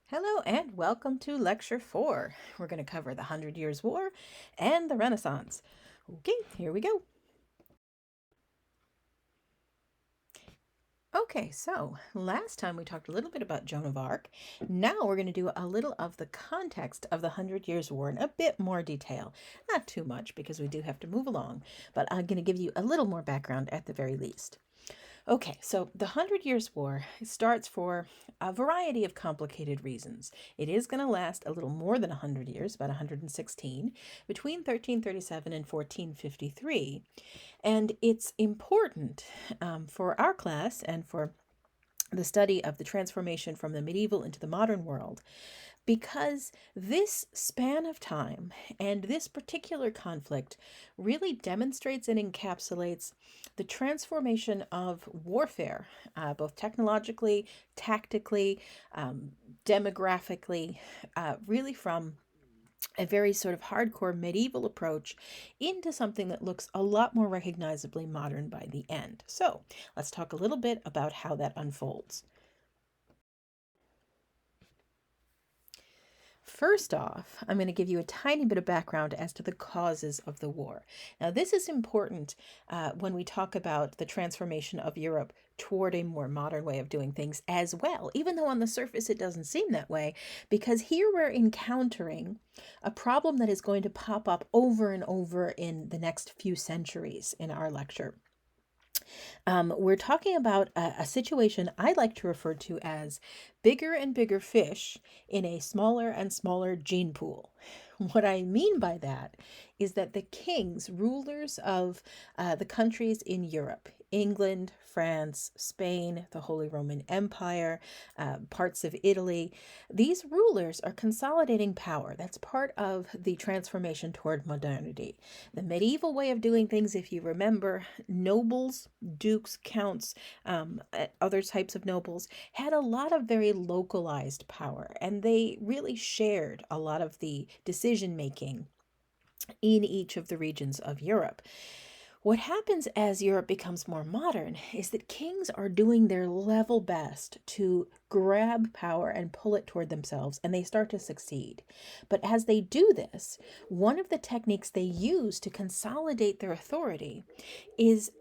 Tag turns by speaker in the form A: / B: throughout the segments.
A: Hello and welcome to Lecture 4. We're going to cover the Hundred Years' War and the Renaissance. Okay, here we go. Okay, so last time we talked a little bit about Joan of Arc. Now we're going to do a little of the context of the Hundred Years' War in a bit more detail. Not too much because we do have to move along, but I'm going to give you a little more background at the very least. Okay, so the Hundred Years' War starts for a variety of complicated reasons. It is going to last a little more than 100 years, about 116, between 1337 and 1453. And it's important for our class and for the study of the transformation from the medieval into the modern world because this span of time and this particular conflict really demonstrates and encapsulates the transformation of warfare, both technologically, tactically, demographically, really from a very sort of hardcore medieval approach into something that looks a lot more recognizably modern by the end. So let's talk a little bit about how that unfolds. First off, I'm going to give you a tiny bit of background as to the causes of the war. Now, this is important when we talk about the transformation of Europe toward a more modern way of doing things as well, even though on the surface it doesn't seem that way, because here we're encountering a problem that is going to pop up over and over in the next few centuries in our lecture. We're talking about a situation I like to refer to as bigger and bigger fish in a smaller and smaller gene pool. What I mean by that is that the kings, rulers of the countries in Europe, England, France, Spain, the Holy Roman Empire, parts of Italy, these rulers are consolidating power. That's part of the transformation toward modernity. The medieval way of doing things, if you remember, nobles, dukes, counts, other types of nobles, had a lot of very localized power, and they really shared a lot of the decision making in each of the regions of Europe. What happens as Europe becomes more modern is that kings are doing their level best to grab power and pull it toward themselves, and they start to succeed. But as they do this, one of the techniques they use to consolidate their authority is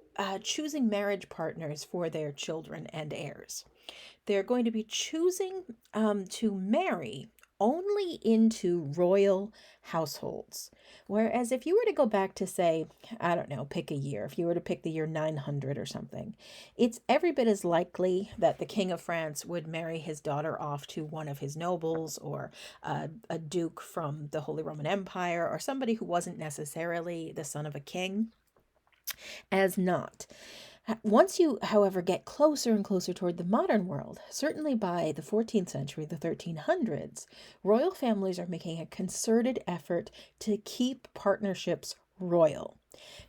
A: choosing marriage partners for their children and heirs. They're going to be choosing to marry only into royal households. Whereas if you were to go back to, say, I don't know, pick a year, if you were to pick the year 900 or something, it's every bit as likely that the King of France would marry his daughter off to one of his nobles or a duke from the Holy Roman Empire or somebody who wasn't necessarily the son of a king as not. Once you, however, get closer and closer toward the modern world, certainly by the 14th century, the 1300s, royal families are making a concerted effort to keep partnerships royal.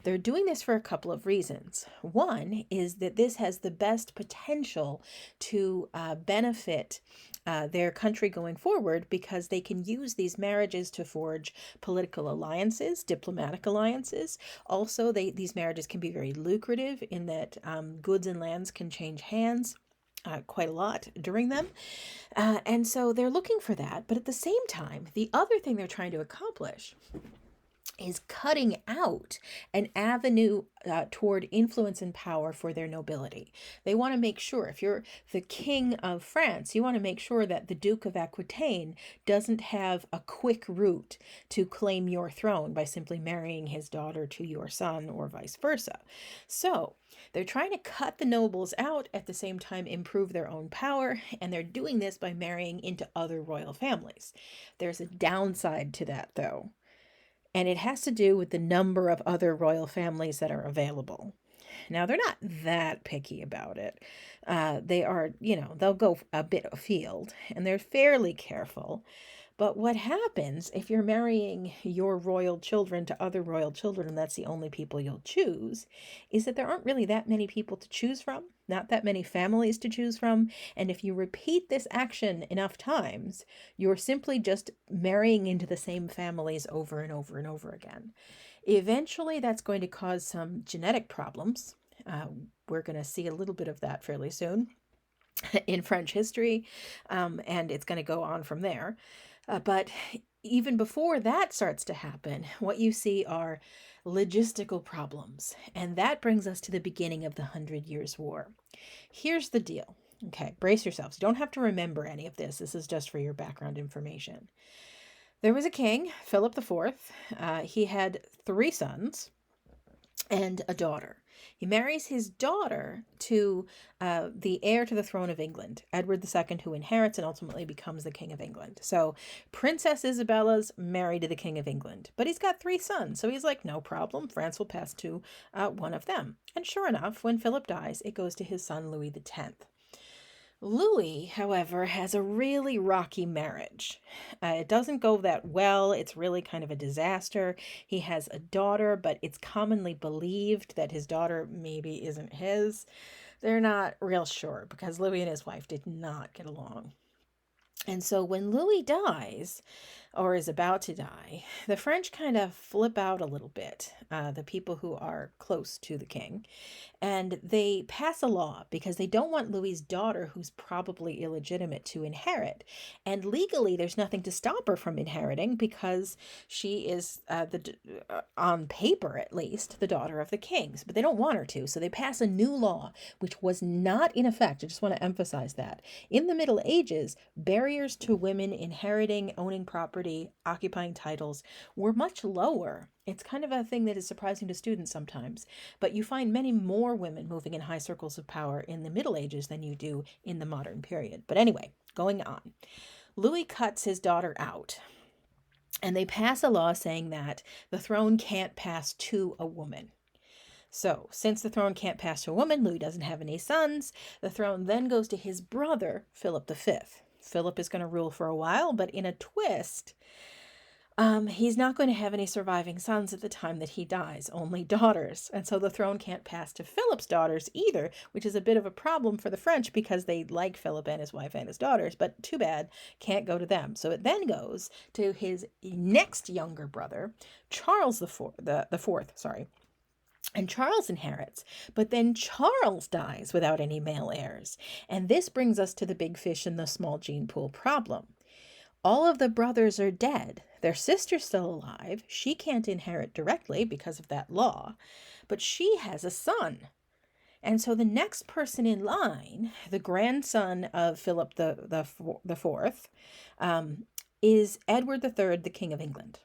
A: They're doing this for a couple of reasons. One is that this has the best potential to benefit their country going forward because they can use these marriages to forge political alliances, diplomatic alliances. Also, these marriages can be very lucrative in that goods and lands can change hands. Quite a lot during them. And so they're looking for that. But at the same time, the other thing they're trying to accomplish is cutting out an avenue toward influence and power for their nobility. They want to make sure, if you're the king of France, you want to make sure that the Duke of Aquitaine doesn't have a quick route to claim your throne by simply marrying his daughter to your son or vice versa. So they're trying to cut the nobles out, at the same time improve their own power, and they're doing this by marrying into other royal families. There's a downside to that, though, and it has to do with the number of other royal families that are available. Now, they're not that picky about it. They are, they'll go a bit afield, and they're fairly careful. But what happens if you're marrying your royal children to other royal children and that's the only people you'll choose is that there aren't really that many people to choose from, not that many families to choose from. And if you repeat this action enough times, you're simply just marrying into the same families over and over and over again. Eventually, that's going to cause some genetic problems. We're going to see a little bit of that fairly soon. in French history, and it's going to go on from there. But even before that starts to happen, what you see are logistical problems. And that brings us to the beginning of the Hundred Years' War. Here's the deal. Okay, brace yourselves. You don't have to remember any of this. This is just for your background information. There was a king, Philip IV. He had three sons and a daughter. He marries his daughter to the heir to the throne of England, Edward II, who inherits and ultimately becomes the King of England. So Princess Isabella's married to the King of England, but he's got three sons. So he's like, no problem, France will pass to one of them. And sure enough, when Philip dies, it goes to his son Louis X. Louis, however, has a really rocky marriage. It doesn't go that well. It's really kind of a disaster. He has a daughter, but it's commonly believed that his daughter maybe isn't his. They're not real sure because Louis and his wife did not get along. And so when Louis dies, or is about to die, the French kind of flip out a little bit, the people who are close to the king, and they pass a law because they don't want Louis's daughter, who's probably illegitimate, to inherit. And legally, there's nothing to stop her from inheriting because she is, on paper at least, the daughter of the kings. But they don't want her to, so they pass a new law, which was not in effect. I just want to emphasize that. In the Middle Ages, barriers to women inheriting, owning property, occupying titles were much lower. It's kind of a thing that is surprising to students sometimes, but you find many more women moving in high circles of power in the Middle Ages than you do in the modern period. But anyway, going on. Louis cuts his daughter out, and they pass a law saying that the throne can't pass to a woman. So, since the throne can't pass to a woman, Louis doesn't have any sons. The throne then goes to his brother, Philip V. Philip is going to rule for a while, but in a twist, he's not going to have any surviving sons at the time that he dies, only daughters. And so the throne can't pass to Philip's daughters either, which is a bit of a problem for the French because they like Philip and his wife and his daughters, but too bad, can't go to them. So it then goes to his next younger brother, Charles the fourth, sorry. And Charles inherits, but then Charles dies without any male heirs. And this brings us to the big fish in the small gene pool problem. All of the brothers are dead. Their sister's still alive. She can't inherit directly because of that law, but she has a son. And so the next person in line, the grandson of Philip the Fourth, is Edward III, the King of England.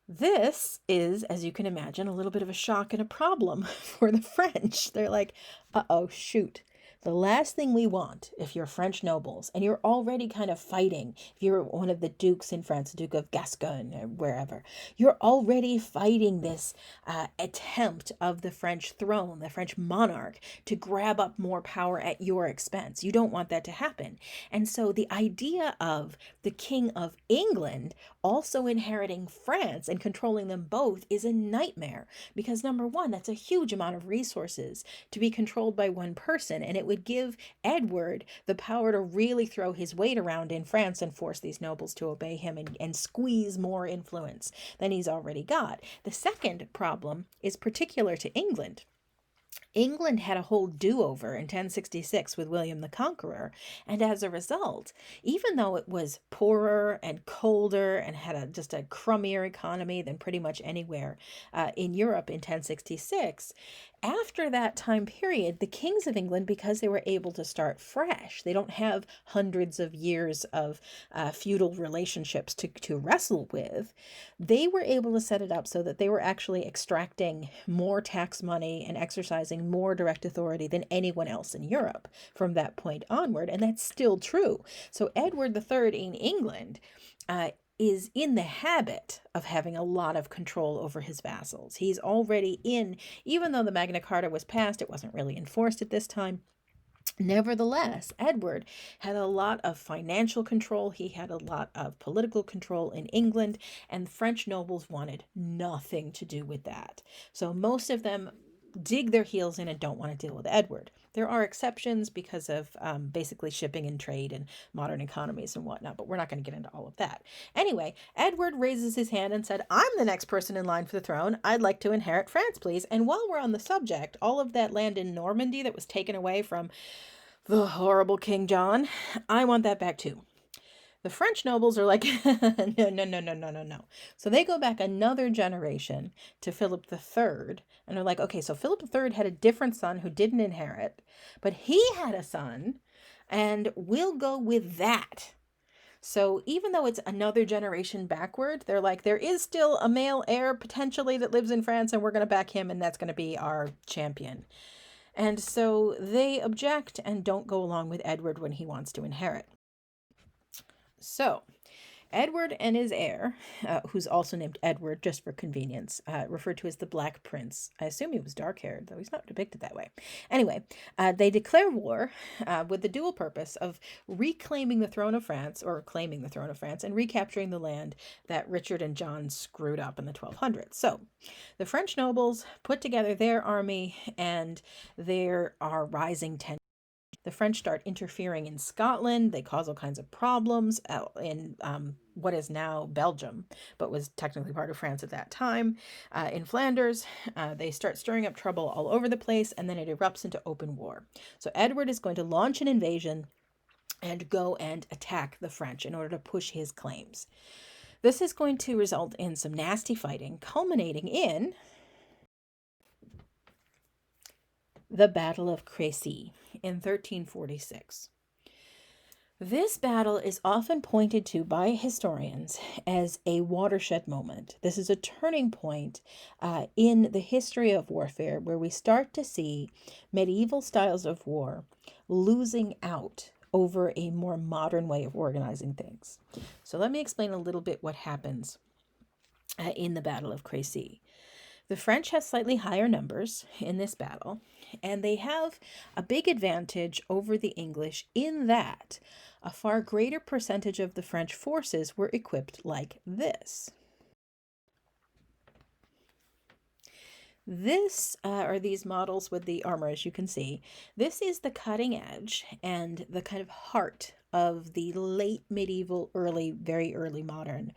A: This is, as you can imagine, a little bit of a shock and a problem for the French. They're like, uh-oh, shoot. The last thing we want, if you're French nobles, and you're already kind of fighting, if you're one of the dukes in France, the Duke of Gascogne or wherever, you're already fighting this attempt of the French throne, the French monarch, to grab up more power at your expense. You don't want that to happen. And so the idea of the King of England also inheriting France and controlling them both is a nightmare because, number one, that's a huge amount of resources to be controlled by one person, and it would give Edward the power to really throw his weight around in France and force these nobles to obey him and squeeze more influence than he's already got. The second problem is particular to England. England had a whole do-over in 1066 with William the Conqueror, and as a result, even though it was poorer and colder and had just a crummier economy than pretty much anywhere in Europe in 1066, after that time period, the kings of England, because they were able to start fresh, they don't have hundreds of years of feudal relationships to wrestle with, they were able to set it up so that they were actually extracting more tax money and exercising more direct authority than anyone else in Europe from that point onward, and that's still true. So Edward III in England is in the habit of having a lot of control over his vassals. He's already even though the Magna Carta was passed, it wasn't really enforced at this time. Nevertheless, Edward had a lot of financial control. He had a lot of political control in England, and French nobles wanted nothing to do with that. So most of them dig their heels in and don't want to deal with Edward. There are exceptions because of basically shipping and trade and modern economies and whatnot, but we're not going to get into all of that. Anyway, Edward raises his hand and said, I'm the next person in line for the throne. I'd like to inherit France, please. And while we're on the subject, all of that land in Normandy that was taken away from The horrible King John. I want that back too. The French nobles are like, no, no, no, no, no, no, no. So they go back another generation to Philip III, and they're like, okay, so Philip III had a different son who didn't inherit, but he had a son, and we'll go with that. So even though it's another generation backward, they're like, there is still a male heir potentially that lives in France, and we're going to back him, and that's going to be our champion. And so they object and don't go along with Edward when he wants to inherit. So Edward and his heir, who's also named Edward just for convenience, referred to as the Black Prince. I assume he was dark haired, though he's not depicted that way. Anyway, they declare war with the dual purpose of reclaiming the throne of France, or claiming the throne of France, and recapturing the land that Richard and John screwed up in the 1200s. So the French nobles put together their army, and there are rising tensions. The French start interfering in Scotland. They cause all kinds of problems in what is now Belgium, but was technically part of France at that time. In Flanders, they start stirring up trouble all over the place, and then it erupts into open war. So Edward is going to launch an invasion and go and attack the French in order to push his claims. This is going to result in some nasty fighting, culminating in the Battle of Crécy in 1346. This battle is often pointed to by historians as a watershed moment. This is a turning point in the history of warfare where we start to see medieval styles of war losing out over a more modern way of organizing things. So let me explain a little bit what happens in the Battle of Crécy. The French have slightly higher numbers in this battle, and they have a big advantage over the English in that a far greater percentage of the French forces were equipped like this. This are these models with the armor, as you can see. This is the cutting edge and the kind of heart of the late medieval, very early modern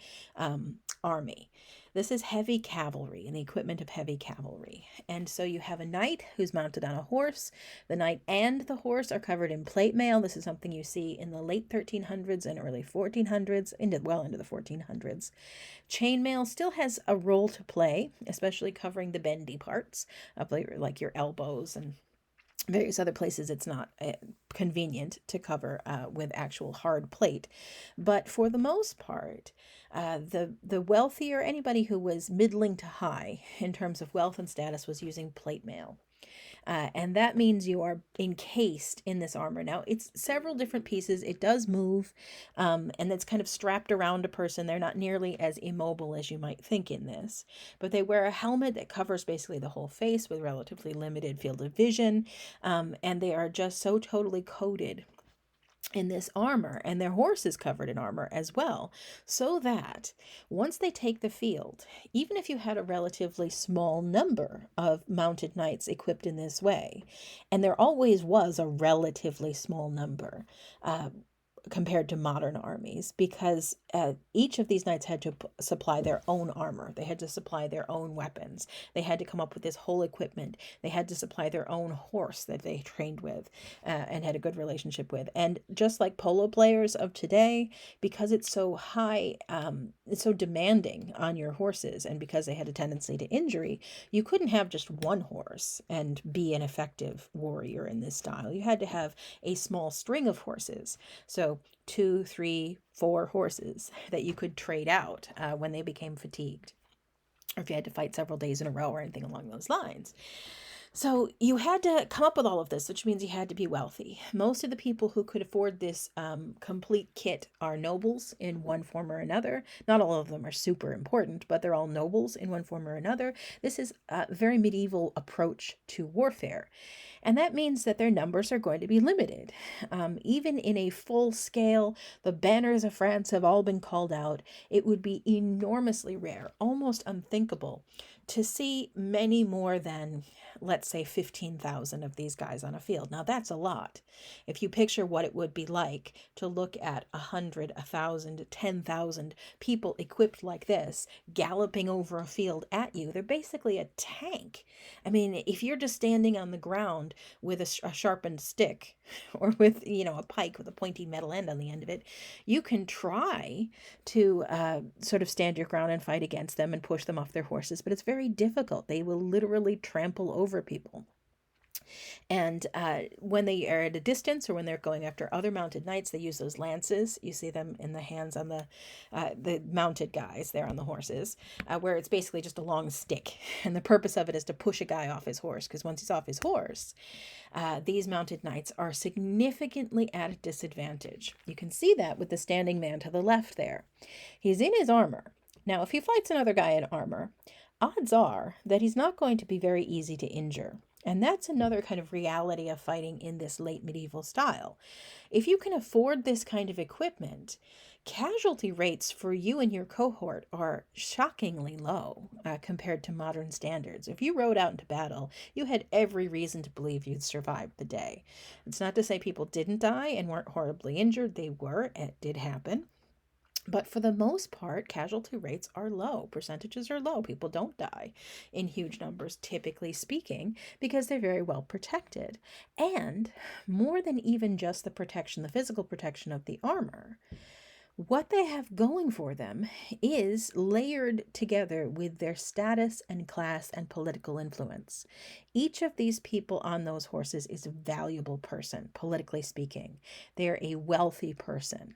A: army. This is heavy cavalry and the equipment of heavy cavalry. And so you have a knight who's mounted on a horse. The knight and the horse are covered in plate mail. This is something you see in the late 1300s and early 1400s, into the 1400s. Chainmail still has a role to play, especially covering the bendy parts of like your elbows and various other places it's not convenient to cover with actual hard plate. But for the most part, the wealthier, anybody who was middling to high in terms of wealth and status, was using plate mail. And that means you are encased in this armor. Now, it's several different pieces. It does move, and it's kind of strapped around a person. They're not nearly as immobile as you might think in this. But they wear a helmet that covers basically the whole face with relatively limited field of vision, and they are just so totally coated in this armor, and their horse is covered in armor as well, so that once they take the field, even if you had a relatively small number of mounted knights equipped in this way, and there always was a relatively small number, compared to modern armies, because each of these knights had to supply their own armor. They had to supply their own weapons. They had to come up with this whole equipment. They had to supply their own horse that they trained with and had a good relationship with. And just like polo players of today, because it's so high, it's so demanding on your horses, and because they had a tendency to injury, you couldn't have just one horse and be an effective warrior in this style. You had to have a small string of horses. So 2, 3, 4 horses that you could trade out when they became fatigued, or if you had to fight several days in a row or anything along those lines. So you had to come up with all of this, which means you had to be wealthy. Most of the people who could afford this complete kit are nobles in one form or another. Not all of them are super important, but they're all nobles in one form or another. This is a very medieval approach to warfare. And that means that their numbers are going to be limited. Even in a full scale, the banners of France have all been called out. It would be enormously rare, almost unthinkable, to see many more than, let's say, 15,000 of these guys on a field. Now, that's a lot. If you picture what it would be like to look at 100, 1,000, 10,000 people equipped like this, galloping over a field at you, they're basically a tank. I mean, if you're just standing on the ground with a sharpened stick or with, a pike with a pointy metal end on the end of it, you can try to sort of stand your ground and fight against them and push them off their horses, but it's very difficult. They will literally trample over people. And when they are at a distance or when they're going after other mounted knights, they use those lances. You see them in the hands on the mounted guys there on the horses, where it's basically just a long stick. And the purpose of it is to push a guy off his horse, because once he's off his horse, these mounted knights are significantly at a disadvantage. You can see that with the standing man to the left there. He's in his armor. Now, if he fights another guy in armor, odds are that he's not going to be very easy to injure. And that's another kind of reality of fighting in this late medieval style. If you can afford this kind of equipment, casualty rates for you and your cohort are shockingly low compared to modern standards. If you rode out into battle, you had every reason to believe you'd survive the day. It's not to say people didn't die and weren't horribly injured. They were. It did happen. But for the most part, casualty rates are low. Percentages are low. People don't die in huge numbers, typically speaking, because they're very well protected. And more than even just the protection, the physical protection of the armor, what they have going for them is layered together with their status and class and political influence. Each of these people on those horses is a valuable person, politically speaking. They're a wealthy person.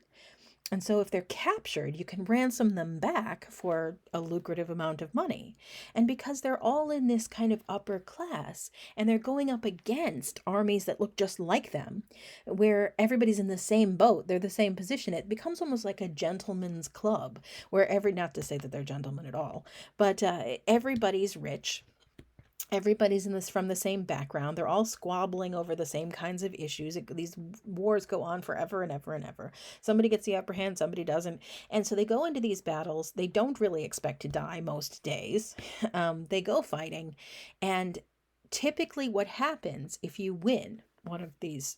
A: And so if they're captured, you can ransom them back for a lucrative amount of money. And because they're all in this kind of upper class and they're going up against armies that look just like them, where everybody's in the same boat, they're the same position, it becomes almost like a gentleman's club where not to say that they're gentlemen at all, but everybody's rich. Everybody's from the same background. They're all squabbling over the same kinds of issues. These wars go on forever and ever and ever. Somebody gets the upper hand, somebody doesn't. And so they go into these battles. They don't really expect to die most days. They go fighting. And typically what happens if you win one of these,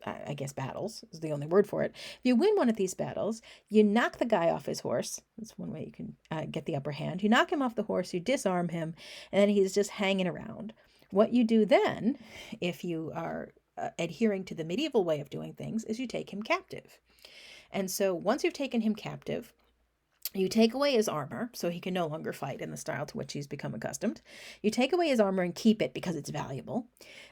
A: I guess battles is the only word for it. If you win one of these battles, you knock the guy off his horse. That's one way you can get the upper hand. You knock him off the horse, you disarm him, and then he's just hanging around. What you do then, if you are adhering to the medieval way of doing things, is you take him captive. And so once you've taken him captive, you take away his armor, so he can no longer fight in the style to which he's become accustomed. You take away his armor and keep it because it's valuable.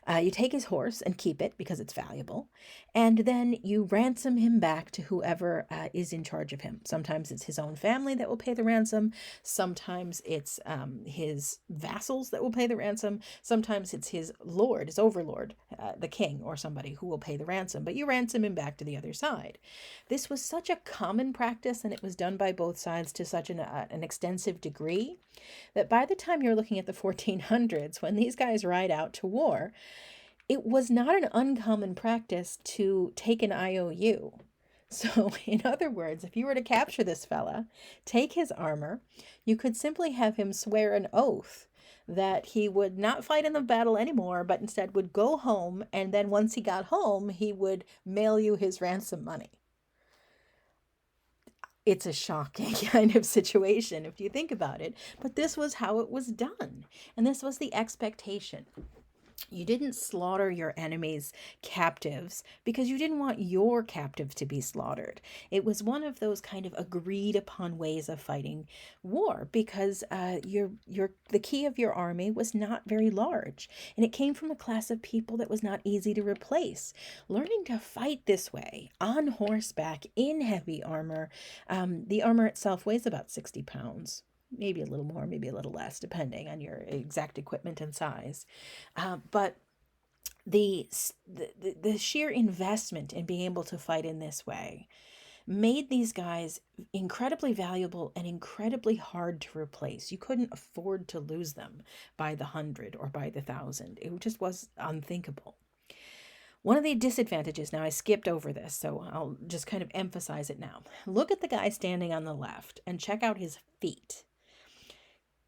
A: You take his horse and keep it because it's valuable. And then you ransom him back to whoever is in charge of him. Sometimes it's his own family that will pay the ransom. Sometimes it's his vassals that will pay the ransom. Sometimes it's his lord, his overlord, the king or somebody who will pay the ransom. But you ransom him back to the other side. This was such a common practice, and it was done by both sides to such an extensive degree that by the time you're looking at the 1400s, when these guys ride out to war, it was not an uncommon practice to take an IOU. So, in other words, if you were to capture this fella, take his armor, you could simply have him swear an oath that he would not fight in the battle anymore, but instead would go home, and then once he got home, he would mail you his ransom money. It's a shocking kind of situation if you think about it, but this was how it was done, and this was the expectation. You didn't slaughter your enemies' captives because you didn't want your captive to be slaughtered. It was one of those kind of agreed upon ways of fighting war because the key of your army was not very large, and it came from a class of people that was not easy to replace. Learning to fight this way on horseback in heavy armor, the armor itself weighs about 60 pounds. Maybe a little more, maybe a little less, depending on your exact equipment and size. But the sheer investment in being able to fight in this way made these guys incredibly valuable and incredibly hard to replace. You couldn't afford to lose them by the 100 or by the 1,000. It just was unthinkable. One of the disadvantages, now I skipped over this, so I'll just kind of emphasize it now. Look at the guy standing on the left and check out his feet.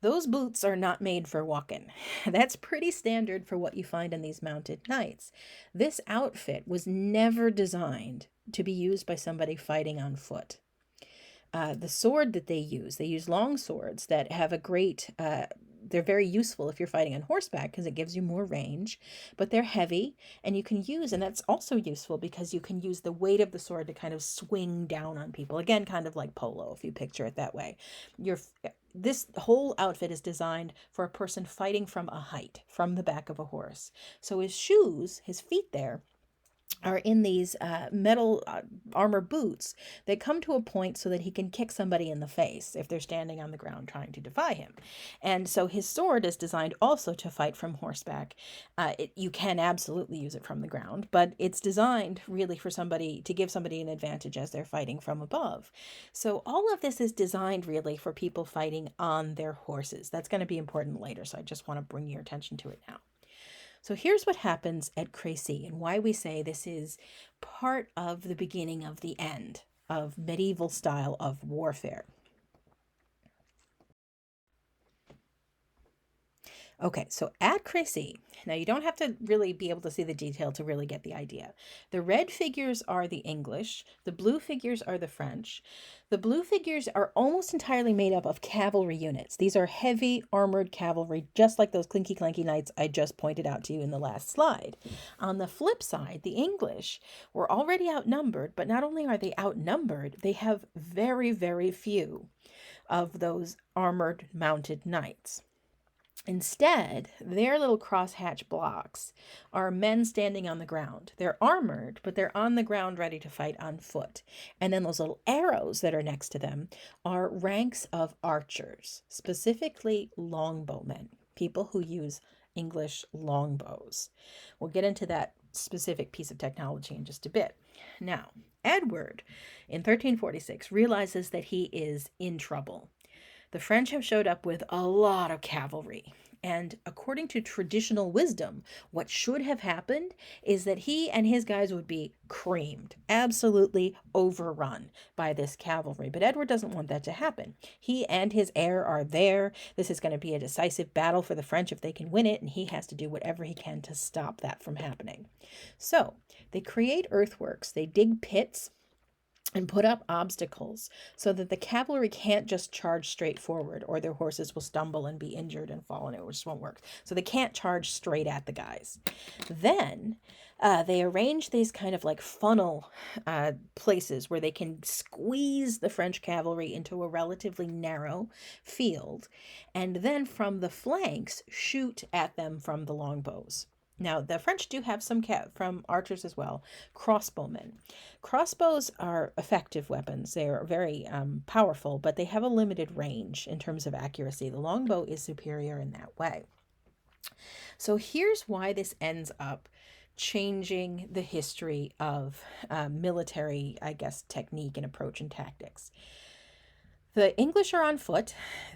A: Those boots are not made for walking. That's pretty standard for what you find in these mounted knights. This outfit was never designed to be used by somebody fighting on foot. The sword that they use long swords that have a great, they're very useful if you're fighting on horseback because it gives you more range, but they're heavy and you can use, and that's also useful because you can use the weight of the sword to kind of swing down on people. Again, kind of like polo, if you picture it that way. This whole outfit is designed for a person fighting from a height, from the back of a horse. So his shoes, his feet there, are in these metal armor boots that come to a point so that he can kick somebody in the face if they're standing on the ground trying to defy him. And so his sword is designed also to fight from horseback. You can absolutely use it from the ground, but it's designed really for somebody to give somebody an advantage as they're fighting from above. So all of this is designed really for people fighting on their horses. That's going to be important later, so I just want to bring your attention to it now. So here's what happens at Crécy and why we say this is part of the beginning of the end of medieval style of warfare. Okay, so at Crécy, now you don't have to really be able to see the detail to really get the idea. The red figures are the English, the blue figures are the French. The blue figures are almost entirely made up of cavalry units. These are heavy armored cavalry, just like those clinky clanky knights I just pointed out to you in the last slide. On the flip side, the English were already outnumbered, but not only are they outnumbered, they have very, very few of those armored mounted knights. Instead, their little crosshatch blocks are men standing on the ground. They're armored, but they're on the ground ready to fight on foot. And then those little arrows that are next to them are ranks of archers, specifically longbowmen, people who use English longbows. We'll get into that specific piece of technology in just a bit. Now, Edward in 1346 realizes that he is in trouble. The French have showed up with a lot of cavalry. And according to traditional wisdom, what should have happened is that he and his guys would be creamed, absolutely overrun by this cavalry. But Edward doesn't want that to happen. He and his heir are there. This is going to be a decisive battle for the French if they can win it, and he has to do whatever he can to stop that from happening. So they create earthworks, they dig pits, and put up obstacles so that the cavalry can't just charge straight forward or their horses will stumble and be injured and fall and it just won't work. So they can't charge straight at the guys. Then they arrange these kind of like funnel places where they can squeeze the French cavalry into a relatively narrow field and then from the flanks shoot at them from the longbows. Now, the French do have some from archers as well, crossbowmen. Crossbows are effective weapons. They are very powerful, but they have a limited range in terms of accuracy. The longbow is superior in that way. So here's why this ends up changing the history of military, I guess, technique and approach and tactics. The English are on foot.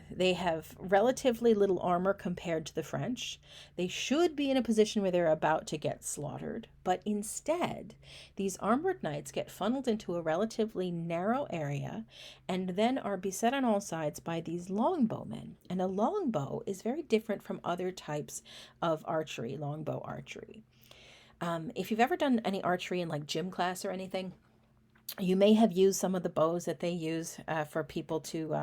A: They have relatively little armor compared to the French. They should be in a position where they're about to get slaughtered, but instead, these armored knights get funneled into a relatively narrow area and then are beset on all sides by these longbowmen. And a longbow is very different from other types of archery, longbow archery. If you've ever done any archery in like gym class or anything, you may have used some of the bows that they use for people to,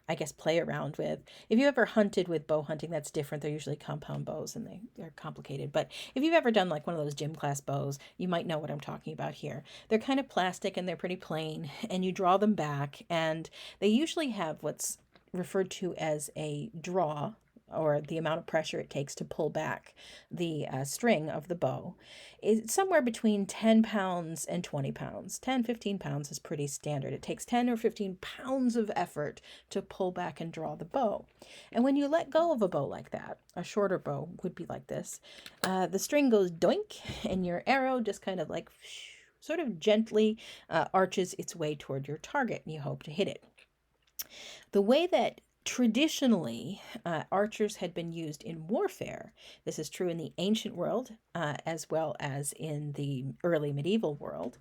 A: I guess, play around with. If you ever hunted with bow hunting, that's different. They're usually compound bows and they're complicated. But if you've ever done like one of those gym class bows, you might know what I'm talking about here. They're kind of plastic and they're pretty plain, and you draw them back, and they usually have what's referred to as a draw, or the amount of pressure it takes to pull back the string of the bow, is somewhere between 10 pounds and 20 pounds. 10, 15 pounds is pretty standard. It takes 10 or 15 pounds of effort to pull back and draw the bow. And when you let go of a bow like that, a shorter bow would be like this, the string goes doink, and your arrow just kind of like sort of gently arches its way toward your target, and you hope to hit it. The way that traditionally, archers had been used in warfare. This is true in the ancient world as well as in the early medieval world.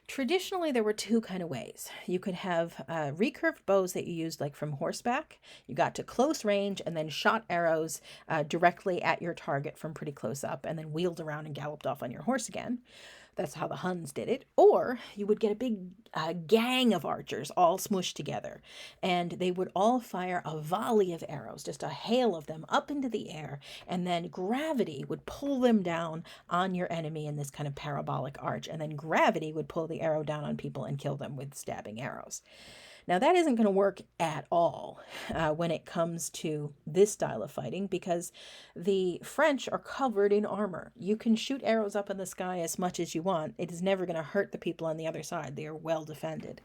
A: Traditionally, there were two kind of ways. You could have recurved bows that you used like from horseback. You got to close range and then shot arrows directly at your target from pretty close up and then wheeled around and galloped off on your horse again. That's how the Huns did it. Or you would get a big gang of archers all smushed together, and they would all fire a volley of arrows, just a hail of them up into the air, and then gravity would pull them down on your enemy in this kind of parabolic arch, and then gravity would pull the arrow down on people and kill them with stabbing arrows. Now, that isn't going to work at all when it comes to this style of fighting because the French are covered in armor. You can shoot arrows up in the sky as much as you want. It is never going to hurt the people on the other side. They are well defended.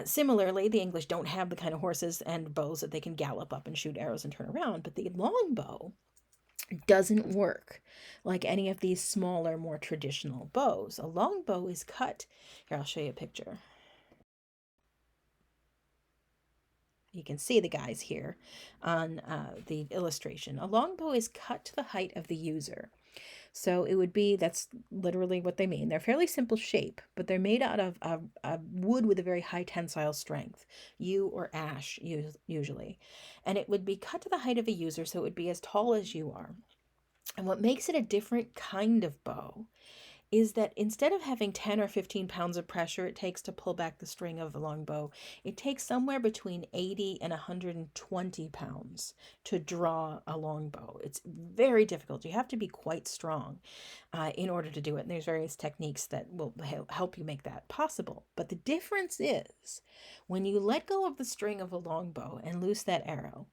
A: Similarly, the English don't have the kind of horses and bows that they can gallop up and shoot arrows and turn around, but the longbow doesn't work like any of these smaller, more traditional bows. A longbow is cut. Here, I'll show you a picture. You can see the guys here on the illustration. A longbow is cut to the height of the user. So it would be, that's literally what they mean. They're fairly simple shape, but they're made out of wood with a very high tensile strength, yew or ash usually. And it would be cut to the height of a user, so it would be as tall as you are. And what makes it a different kind of bow is that instead of having 10 or 15 pounds of pressure it takes to pull back the string of a longbow, it takes somewhere between 80 and 120 pounds to draw a longbow. It's very difficult. You have to be quite strong in order to do it. And there's various techniques that will help you make that possible. But the difference is when you let go of the string of a longbow and loose that arrow,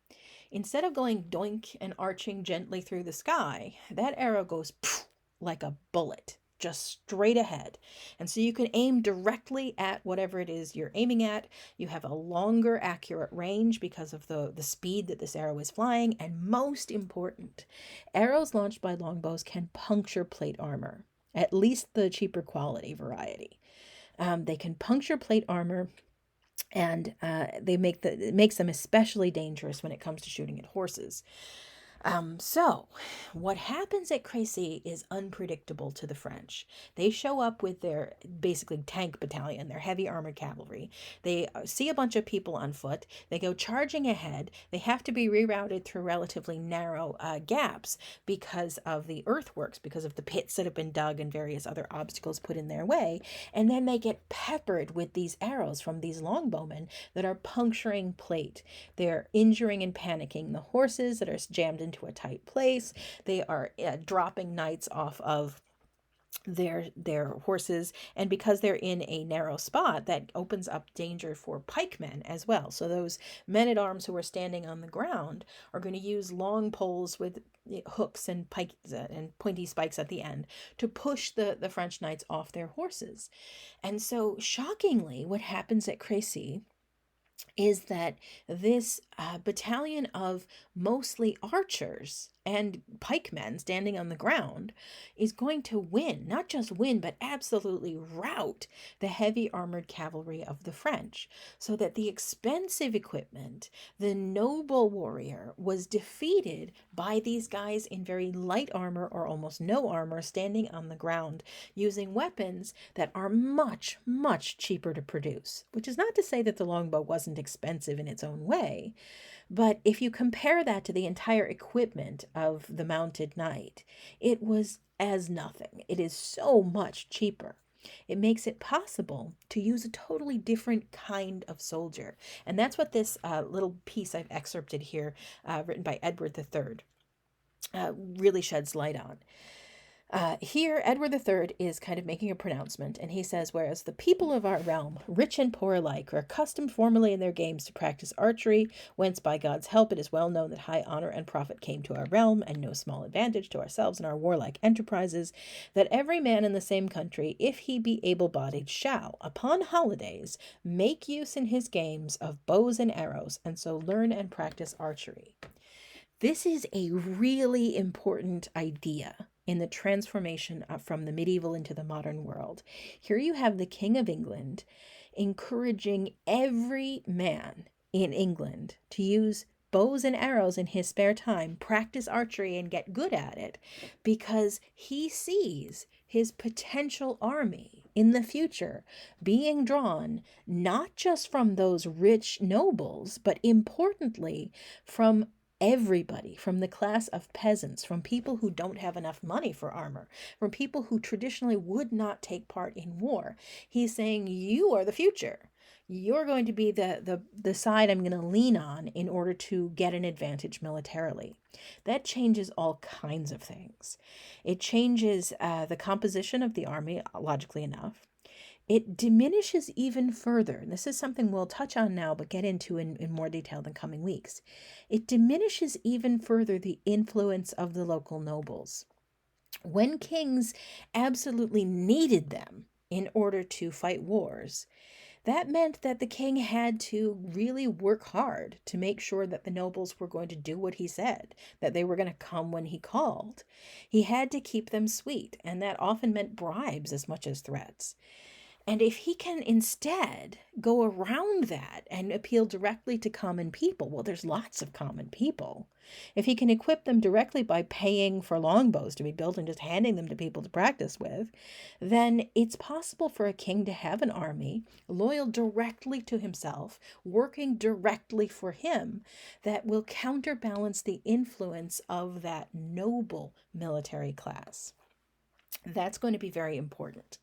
A: instead of going doink and arching gently through the sky, that arrow goes like a bullet, just straight ahead. And so you can aim directly at whatever it is you're aiming at. You have a longer accurate range because of the speed that this arrow is flying. And most important, arrows launched by longbows can puncture plate armor, at least the cheaper quality variety. They can puncture plate armor, and it makes them especially dangerous when it comes to shooting at horses. So what happens at Crécy is unpredictable to the French. They show up with their basically tank battalion, their heavy armored cavalry. They see a bunch of people on foot. They go charging ahead. They have to be rerouted through relatively narrow gaps because of the earthworks, because of the pits that have been dug and various other obstacles put in their way. And then they get peppered with these arrows from these longbowmen that are puncturing plate. They're injuring and panicking the horses that are jammed into a tight place. They are dropping knights off of their horses, and because they're in a narrow spot, that opens up danger for pikemen as well. So those men-at-arms who are standing on the ground are going to use long poles with hooks and pikes and pointy spikes at the end to push the French knights off their horses. And so shockingly, what happens at Crécy is that this battalion of mostly archers and pikemen standing on the ground is going to win, not just win, but absolutely rout the heavy armored cavalry of the French, so that the expensive equipment, the noble warrior, was defeated by these guys in very light armor or almost no armor, standing on the ground, using weapons that are much, much cheaper to produce, which is not to say that the longbow wasn't expensive in its own way. But if you compare that to the entire equipment of the mounted knight, it was as nothing. It is so much cheaper. It makes it possible to use a totally different kind of soldier. And that's what this little piece I've excerpted here, written by Edward III, really sheds light on. Here, Edward III is kind of making a pronouncement, and he says, whereas the people of our realm, rich and poor alike, are accustomed formerly in their games to practice archery, whence by God's help it is well known that high honor and profit came to our realm, and no small advantage to ourselves in our warlike enterprises, that every man in the same country, if he be able-bodied, shall, upon holidays, make use in his games of bows and arrows, and so learn and practice archery. This is a really important idea in the transformation from the medieval into the modern world. Here you have the King of England encouraging every man in England to use bows and arrows in his spare time, practice archery, and get good at it because he sees his potential army in the future being drawn not just from those rich nobles, but importantly from everybody, from the class of peasants, from people who don't have enough money for armor, from people who traditionally would not take part in war. He's saying, you are the future. You're going to be the side I'm going to lean on in order to get an advantage militarily. That changes all kinds of things. It changes the composition of the army, logically enough. It diminishes even further, and this is something we'll touch on now but get into in more detail in coming weeks. It diminishes even further the influence of the local nobles. When kings absolutely needed them in order to fight wars, that meant that the king had to really work hard to make sure that the nobles were going to do what he said, that they were going to come when he called. He had to keep them sweet, and that often meant bribes as much as threats. And if he can instead go around that and appeal directly to common people, well, there's lots of common people. If he can equip them directly by paying for longbows to be built and just handing them to people to practice with, then it's possible for a king to have an army loyal directly to himself, working directly for him, that will counterbalance the influence of that noble military class. That's going to be very important.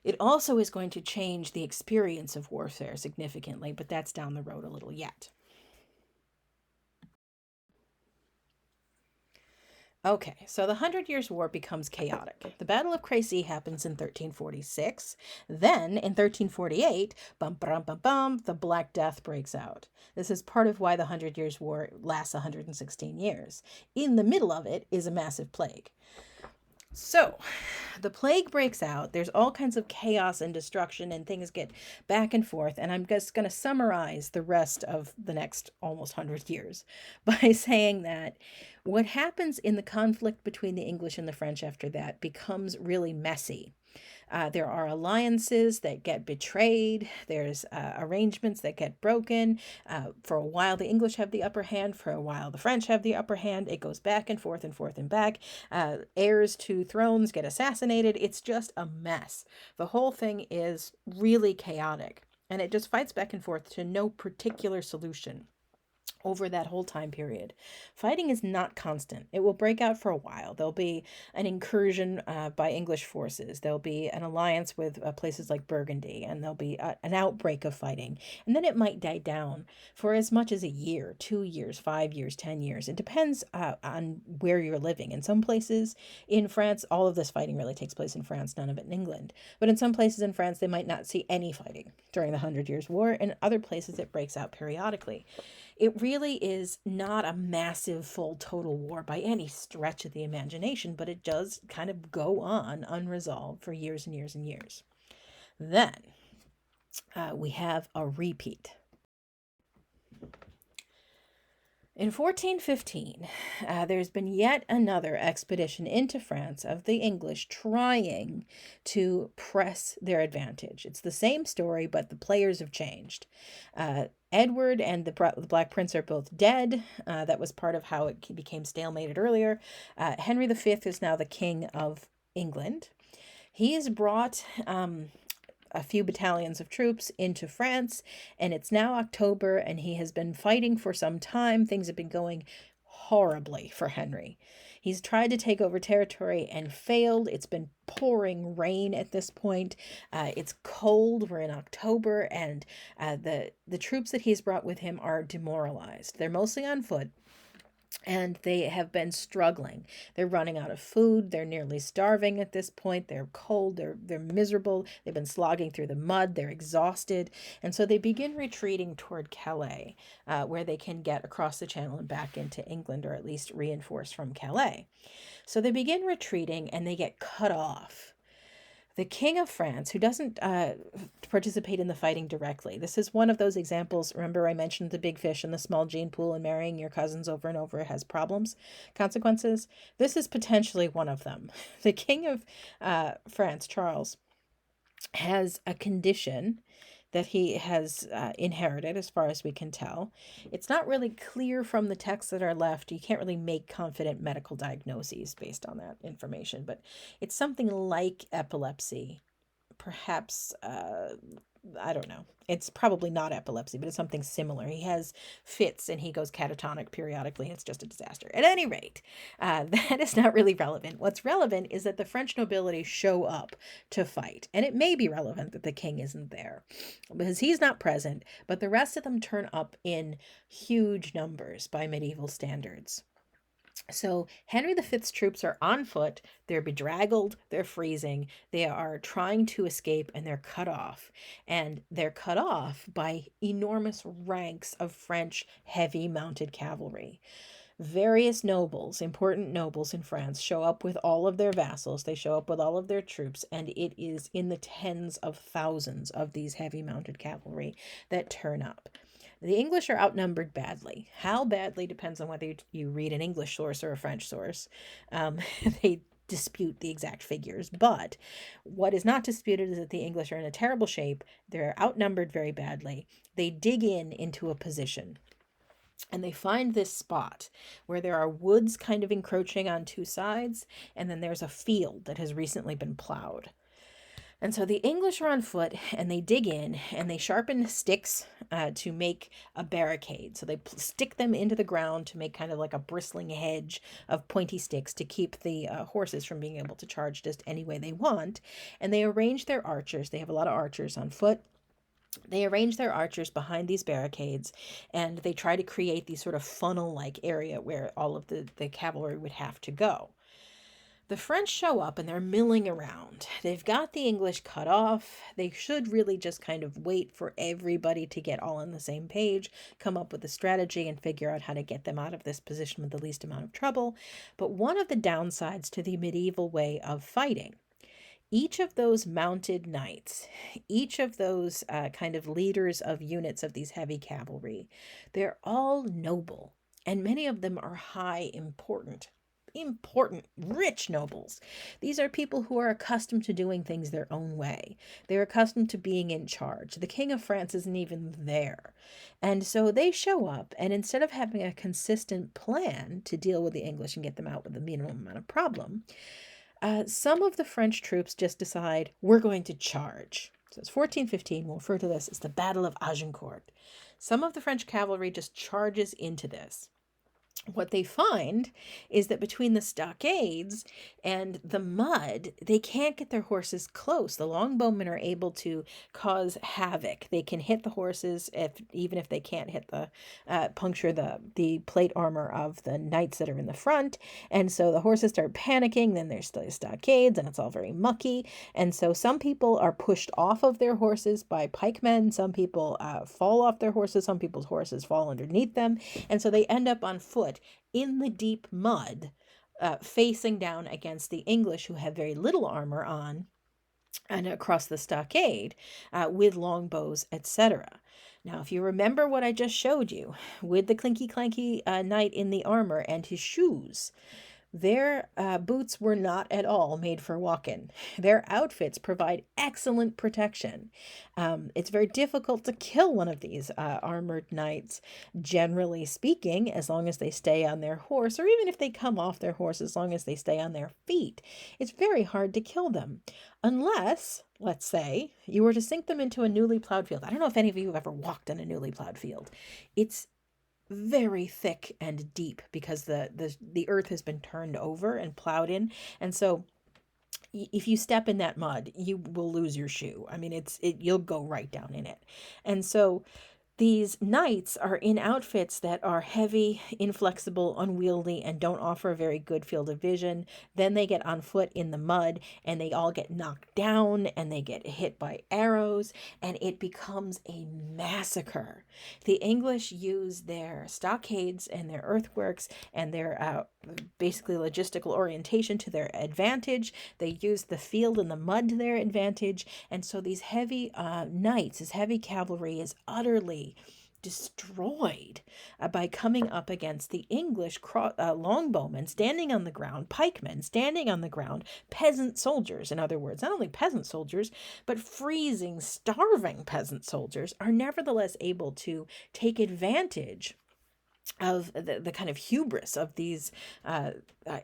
A: It also is going to change the experience of warfare significantly, but that's down the road a little yet. Okay, so the 100 Years' War becomes chaotic. The Battle of Crécy happens in 1346. Then, in 1348, bum, bum, bum, bum, the Black Death breaks out. This is part of why the 100 Years' War lasts 116 years. In the middle of it is a massive plague. So, the plague breaks out. There's all kinds of chaos and destruction, and things get back and forth. And I'm just going to summarize the rest of the next almost 100 years by saying that what happens in the conflict between the English and the French after that becomes really messy. There are alliances that get betrayed. There's arrangements that get broken. For a while, the English have the upper hand. For a while, the French have the upper hand. It goes back and forth and forth and back. Heirs to thrones get assassinated. It's just a mess. The whole thing is really chaotic. And it just fights back and forth to no particular solution over that whole time period. Fighting is not constant. It will break out for a while. There'll be an incursion by English forces. There'll be an alliance with places like Burgundy, and there'll be an outbreak of fighting. And then it might die down for as much as a year, 2 years, 5 years, 10 years. It depends on where you're living. In some places in France, all of this fighting really takes place in France, none of it in England. But in some places in France, they might not see any fighting during the 100 Years' War. In other places, it breaks out periodically. It really is not a massive, full, total war by any stretch of the imagination, but it does kind of go on unresolved for years and years and years. Then we have a repeat. In 1415, there's been yet another expedition into France of the English trying to press their advantage. It's the same story, but the players have changed. Edward and the Black Prince are both dead. That was part of how it became stalemated earlier. Henry V is now the king of England. He has brought a few battalions of troops into France, and it's now October, and he has been fighting for some time. Things have been going horribly for Henry. He's tried to take over territory and failed. It's been pouring rain at this point. It's cold. We're in October, and the troops that he's brought with him are demoralized. They're mostly on foot, and they have been struggling. They're running out of food. They're nearly starving at this point. They're cold. They're miserable. They've been slogging through the mud. They're exhausted. And so they begin retreating toward Calais, where they can get across the channel and back into England, or at least reinforce from Calais. So they begin retreating, and they get cut off. The King of France, who doesn't participate in the fighting directly. This is one of those examples. Remember I mentioned the big fish in the small gene pool, and marrying your cousins over and over has consequences. This is potentially one of them. The King of France, Charles, has a condition that he has inherited, as far as we can tell. It's not really clear from the texts that are left. You can't really make confident medical diagnoses based on that information, but it's something like epilepsy, perhaps. I don't know. It's probably not epilepsy, but it's something similar. He has fits and he goes catatonic periodically. It's just a disaster. At any rate, that is not really relevant. What's relevant is that the French nobility show up to fight. And it may be relevant that the king isn't there because he's not present, but the rest of them turn up in huge numbers by medieval standards. So Henry V's troops are on foot, they're bedraggled, they're freezing, they are trying to escape, and they're cut off. And they're cut off by enormous ranks of French heavy mounted cavalry. Various nobles, important nobles in France, show up with all of their vassals, they show up with all of their troops, and it is in the tens of thousands of these heavy mounted cavalry that turn up. The English are outnumbered badly. How badly depends on whether you read an English source or a French source. They dispute the exact figures, but what is not disputed is that the English are in a terrible shape. They're outnumbered very badly. They dig into a position. And they find this spot where there are woods kind of encroaching on two sides, and then there's a field that has recently been plowed. And so the English are on foot and they dig in and they sharpen sticks to make a barricade. So they stick them into the ground to make kind of like a bristling hedge of pointy sticks to keep the horses from being able to charge just any way they want. And they arrange their archers. They have a lot of archers on foot. They arrange their archers behind these barricades and they try to create these sort of funnel-like area where all of the cavalry would have to go. The French show up and they're milling around. They've got the English cut off. They should really just kind of wait for everybody to get all on the same page, come up with a strategy, and figure out how to get them out of this position with the least amount of trouble. But one of the downsides to the medieval way of fighting, each of those mounted knights, each of those kind of leaders of units of these heavy cavalry, they're all noble, and many of them are high important, rich nobles. These are people who are accustomed to doing things their own way. They're accustomed to being in charge. The King of France isn't even there. And so they show up, and instead of having a consistent plan to deal with the English and get them out with the minimum amount of problem, some of the French troops just decide, we're going to charge. So it's 1415. We'll refer to this as the Battle of Agincourt. Some of the French cavalry just charges into this. What they find is that between the stockades and the mud, they can't get their horses close. The longbowmen are able to cause havoc. They can hit the horses even if they can't hit puncture the plate armor of the knights that are in the front. And so the horses start panicking. Then there's the stockades, and it's all very mucky. And so some people are pushed off of their horses by pikemen. Some people fall off their horses. Some people's horses fall underneath them. And so they end up on foot in the deep mud, facing down against the English, who have very little armor on, and across the stockade with longbows, etc. Now, if you remember what I just showed you with the clinky-clanky knight in the armor and his shoes, their boots were not at all made for walking. Their outfits provide excellent protection. It's very difficult to kill one of these armored knights, generally speaking, as long as they stay on their horse, or even if they come off their horse, as long as they stay on their feet. It's very hard to kill them, unless, let's say, you were to sink them into a newly plowed field. I don't know if any of you have ever walked on a newly plowed field. It's very thick and deep because the earth has been turned over and plowed in, and so if you step in that mud, you will lose your shoe. I mean, you'll go right down in it. And so these knights are in outfits that are heavy, inflexible, unwieldy, and don't offer a very good field of vision. Then they get on foot in the mud, and they all get knocked down, and they get hit by arrows, and it becomes a massacre. The English use their stockades and their earthworks and their basically logistical orientation to their advantage. They use the field and the mud to their advantage, and so these heavy knights, this heavy cavalry, is utterly destroyed by coming up against the English longbowmen standing on the ground, pikemen standing on the ground, peasant soldiers, in other words. Not only peasant soldiers, but freezing, starving peasant soldiers are nevertheless able to take advantage of the kind of hubris of these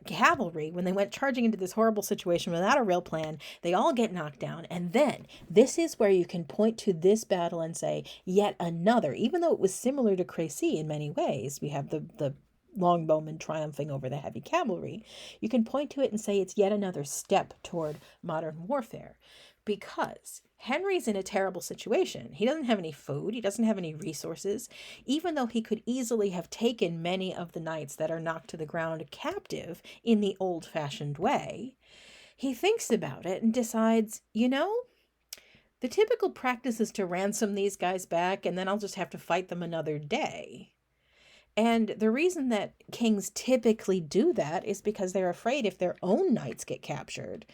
A: cavalry when they went charging into this horrible situation without a real plan. They all get knocked down. And then this is where you can point to this battle and say, yet another, even though it was similar to Crécy in many ways, we have the longbowmen triumphing over the heavy cavalry. You can point to it and say it's yet another step toward modern warfare, because Henry's in a terrible situation. He doesn't have any food. He doesn't have any resources. Even though he could easily have taken many of the knights that are knocked to the ground captive in the old-fashioned way, he thinks about it and decides, the typical practice is to ransom these guys back, and then I'll just have to fight them another day. And the reason that kings typically do that is because they're afraid if their own knights get captured,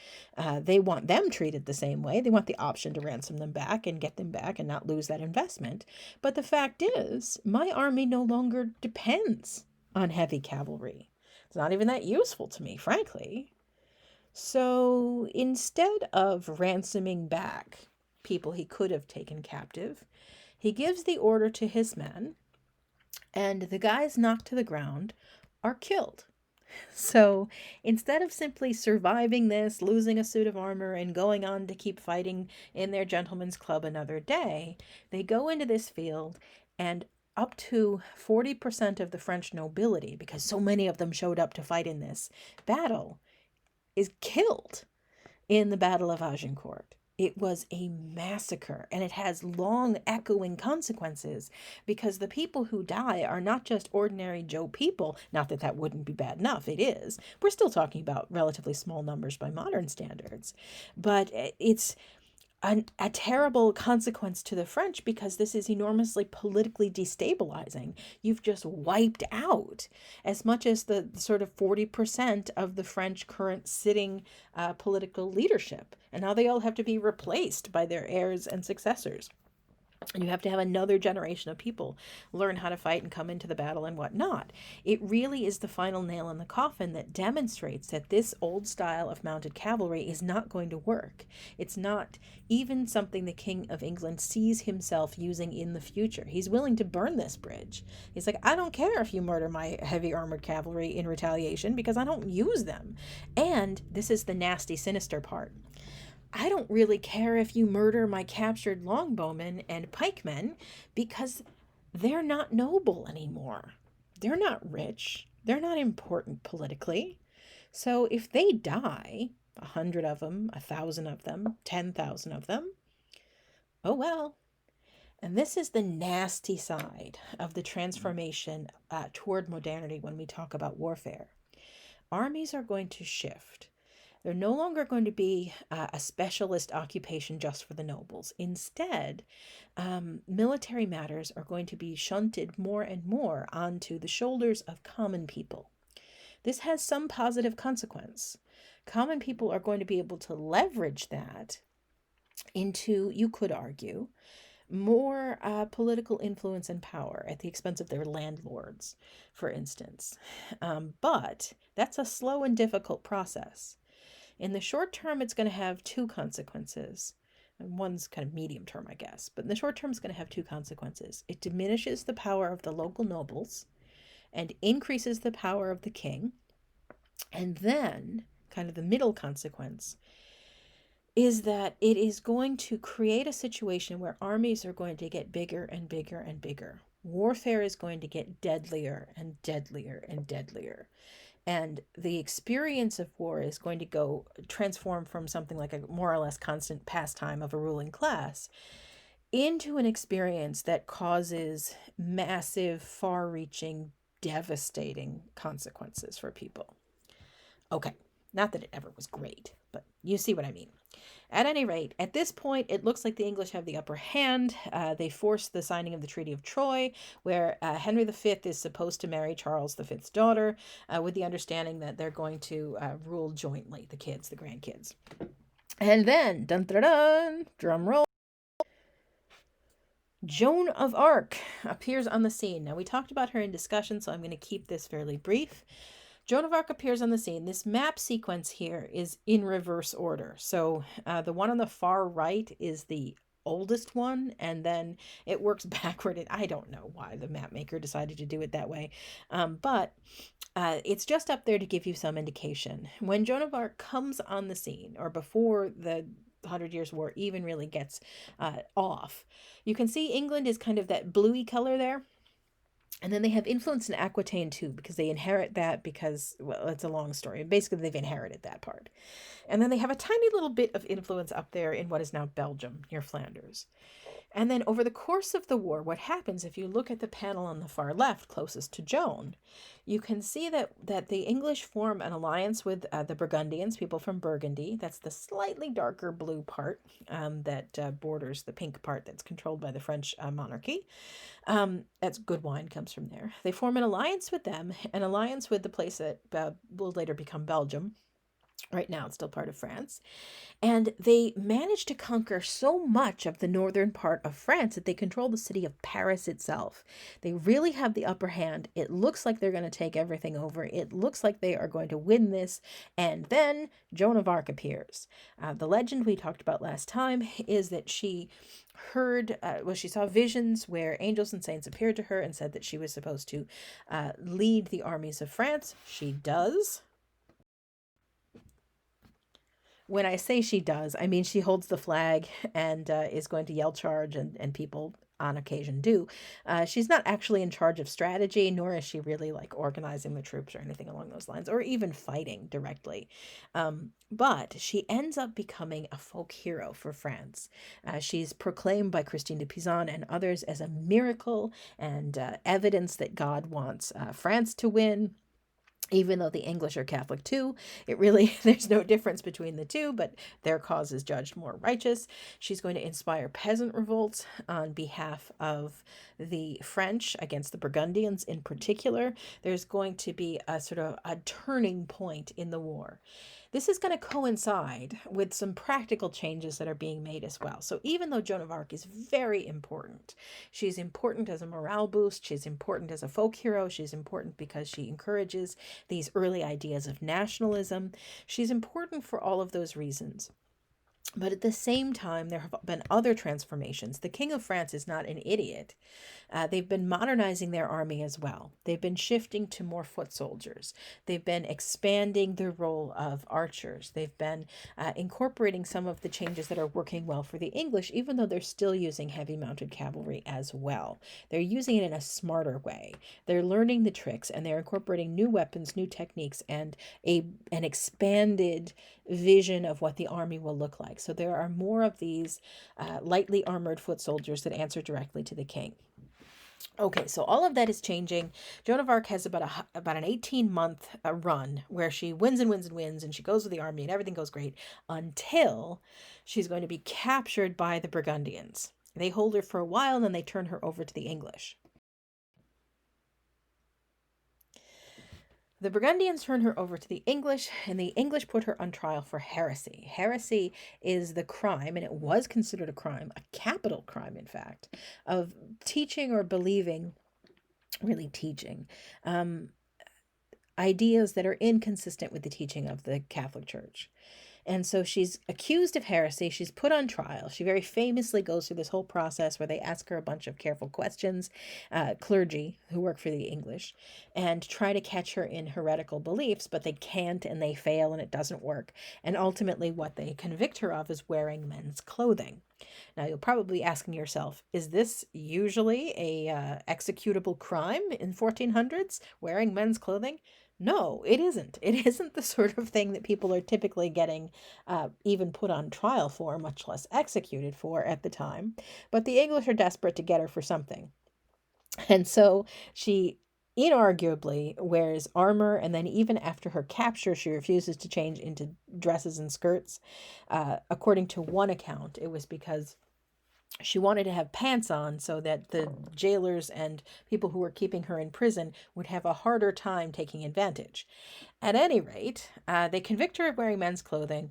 A: they want them treated the same way. They want the option to ransom them back and get them back and not lose that investment. But the fact is, my army no longer depends on heavy cavalry. It's not even that useful to me, frankly. So instead of ransoming back people he could have taken captive, he gives the order to his men, and the guys knocked to the ground are killed. So instead of simply surviving this, losing a suit of armor, and going on to keep fighting in their gentleman's club another day, they go into this field, and up to 40% of the French nobility, because so many of them showed up to fight in this battle, is killed in the Battle of Agincourt. It was a massacre, and it has long echoing consequences, because the people who die are not just ordinary Joe people. Not that that wouldn't be bad enough. It is. We're still talking about relatively small numbers by modern standards, but it's a terrible consequence to the French, because this is enormously politically destabilizing. You've just wiped out as much as the sort of 40% of the French current sitting political leadership. And now they all have to be replaced by their heirs and successors. And you have to have another generation of people learn how to fight and come into the battle and whatnot. It really is the final nail in the coffin that demonstrates that this old style of mounted cavalry is not going to work. It's not even something the King of England sees himself using in the future. He's willing to burn this bridge. He's like, I don't care if you murder my heavy armored cavalry in retaliation, because I don't use them. And this is the nasty, sinister part. I don't really care if you murder my captured longbowmen and pikemen, because they're not noble anymore. They're not rich. They're not important politically. So if they die, 100 of them, 1,000 of them, 10,000 of them, oh well. And this is the nasty side of the transformation toward modernity when we talk about warfare. Armies are going to shift. They're no longer going to be a specialist occupation just for the nobles. Instead, military matters are going to be shunted more and more onto the shoulders of common people. This has some positive consequence. Common people are going to be able to leverage that into, you could argue, more political influence and power at the expense of their landlords, for instance. But that's a slow and difficult process. In the short term, it's going to have two consequences. And one's kind of medium term, I guess. But in the short term, it's going to have two consequences. It diminishes the power of the local nobles and increases the power of the king. And then, kind of the middle consequence, is that it is going to create a situation where armies are going to get bigger and bigger and bigger. Warfare is going to get deadlier and deadlier and deadlier. And the experience of war is going to transform from something like a more or less constant pastime of a ruling class into an experience that causes massive, far-reaching, devastating consequences for people. Okay, not that it ever was great, but you see what I mean. At any rate, at this point, it looks like the English have the upper hand. They forced the signing of the Treaty of Troy, where Henry V is supposed to marry Charles V's daughter, with the understanding that they're going to rule jointly, the grandkids. And then, dun dun dun, drum roll, Joan of Arc appears on the scene. Now, we talked about her in discussion, so I'm going to keep this fairly brief. Joan of Arc appears on the scene. This map sequence here is in reverse order. So the one on the far right is the oldest one, and then it works backward. And I don't know why the map maker decided to do it that way, but it's just up there to give you some indication. When Joan of Arc comes on the scene, or before the Hundred Years' War even really gets off, you can see England is kind of that bluey color there. And then they have influence in Aquitaine too, because they inherit that because, well, it's a long story. Basically, they've inherited that part. And then they have a tiny little bit of influence up there in what is now Belgium, near Flanders. And then over the course of the war, what happens, if you look at the panel on the far left, closest to Joan, you can see that the English form an alliance with the Burgundians, people from Burgundy. That's the slightly darker blue part that borders the pink part that's controlled by the French monarchy. That's good wine comes from there. They form an alliance with them, an alliance with the place that will later become Belgium. Right now, it's still part of France. And they managed to conquer so much of the northern part of France that they control the city of Paris itself. They really have the upper hand. It looks like they're going to take everything over. It looks like they are going to win this. And then Joan of Arc appears. The legend we talked about last time is that she she saw visions where angels and saints appeared to her and said that she was supposed to lead the armies of France. She does. When I say she does, I mean she holds the flag and is going to yell charge, and people on occasion do. She's not actually in charge of strategy, nor is she really like organizing the troops or anything along those lines, or even fighting directly. But she ends up becoming a folk hero for France. She's proclaimed by Christine de Pizan and others as a miracle and evidence that God wants France to win. Even though the English are Catholic too, it really, there's no difference between the two, but their cause is judged more righteous. She's going to inspire peasant revolts on behalf of the French against the Burgundians in particular. There's going to be a sort of a turning point in the war. This is going to coincide with some practical changes that are being made as well. So even though Joan of Arc is very important, she's important as a morale boost, she's important as a folk hero, she's important because she encourages these early ideas of nationalism. She's important for all of those reasons. But at the same time, there have been other transformations. The King of France is not an idiot. They've been modernizing their army as well. They've been shifting to more foot soldiers. They've been expanding the role of archers. They've been incorporating some of the changes that are working well for the English, even though they're still using heavy mounted cavalry as well. They're using it in a smarter way. They're learning the tricks, and they're incorporating new weapons, new techniques, and an expanded vision of what the army will look like. So there are more of these lightly armored foot soldiers that answer directly to the king. Okay, so all of that is changing. Joan of Arc has about an 18-month run where she wins and wins and wins, and she goes with the army, and everything goes great until she's going to be captured by the Burgundians. They hold her for a while, and then they turn her over to the English. The Burgundians turn her over to the English, and the English put her on trial for heresy. Heresy is the crime, and it was considered a crime, a capital crime, in fact, of teaching or believing, really teaching, ideas that are inconsistent with the teaching of the Catholic Church. And so she's accused of heresy. She's put on trial. She very famously goes through this whole process where they ask her a bunch of careful questions, clergy who work for the English, and try to catch her in heretical beliefs, but they can't, and they fail, and it doesn't work. And ultimately what they convict her of is wearing men's clothing. Now, you'll probably be asking yourself, is this usually a executable crime in 1400s, wearing men's clothing? No, it isn't. It isn't the sort of thing that people are typically getting even put on trial for, much less executed for at the time. But the English are desperate to get her for something. And so she inarguably wears armor, and then even after her capture, she refuses to change into dresses and skirts. According to one account, it was because she wanted to have pants on so that the jailers and people who were keeping her in prison would have a harder time taking advantage. At any rate, they convict her of wearing men's clothing,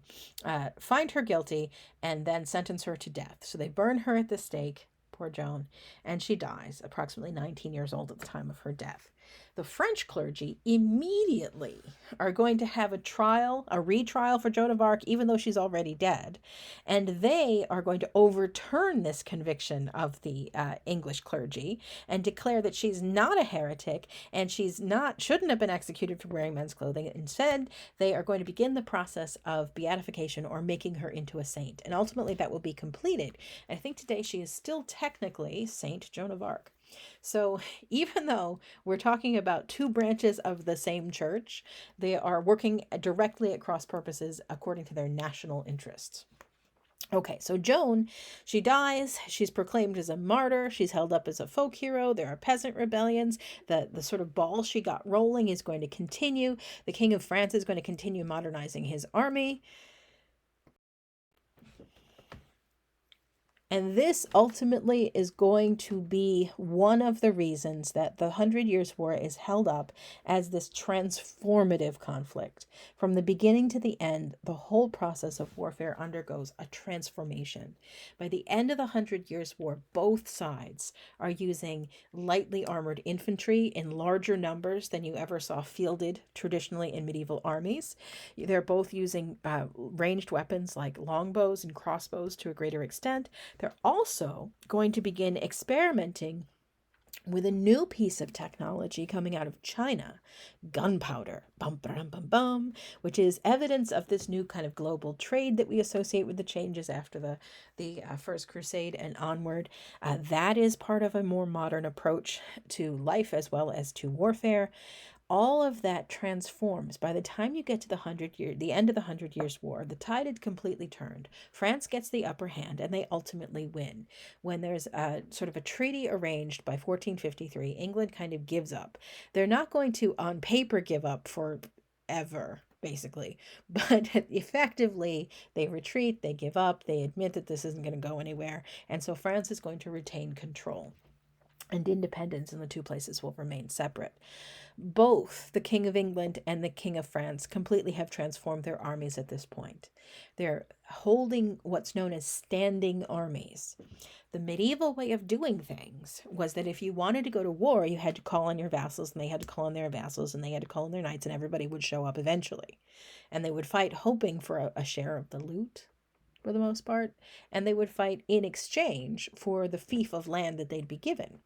A: find her guilty, and then sentence her to death. So they burn her at the stake, poor Joan, and she dies, approximately 19 years old at the time of her death. The French clergy immediately are going to have a trial, a retrial for Joan of Arc, even though she's already dead. And they are going to overturn this conviction of the English clergy and declare that she's not a heretic and shouldn't have been executed for wearing men's clothing. Instead, they are going to begin the process of beatification or making her into a saint. And ultimately, that will be completed. And I think today she is still technically Saint Joan of Arc. So even though we're talking about two branches of the same church, they are working directly at cross purposes according to their national interests. Okay, so Joan, she dies. She's proclaimed as a martyr. She's held up as a folk hero. There are peasant rebellions. The sort of ball she got rolling is going to continue. The King of France is going to continue modernizing his army. And this ultimately is going to be one of the reasons that the 100 Years' War is held up as this transformative conflict. From the beginning to the end, the whole process of warfare undergoes a transformation. By the end of the 100 Years' War, both sides are using lightly armored infantry in larger numbers than you ever saw fielded traditionally in medieval armies. They're both using ranged weapons like longbows and crossbows to a greater extent. They're also going to begin experimenting with a new piece of technology coming out of China, gunpowder, bum, bum, bum, bum, which is evidence of this new kind of global trade that we associate with the changes after the First Crusade and onward. That is part of a more modern approach to life as well as to warfare. All of that transforms. By the time you get to the end of the 100 Years' War, the tide had completely turned. France gets the upper hand and they ultimately win. When there's a sort of a treaty arranged by 1453, England kind of gives up. They're not going to, on paper, give up forever, basically, but effectively they retreat, they give up, they admit that this isn't going to go anywhere, and so France is going to retain control. And independence in the two places will remain separate. Both the King of England and the King of France completely have transformed their armies at this point. They're holding what's known as standing armies. The medieval way of doing things was that if you wanted to go to war, you had to call on your vassals, and they had to call on their vassals, and they had to call on their knights, and everybody would show up eventually. And they would fight hoping for a share of the loot, for the most part, and they would fight in exchange for the fief of land that they'd be given.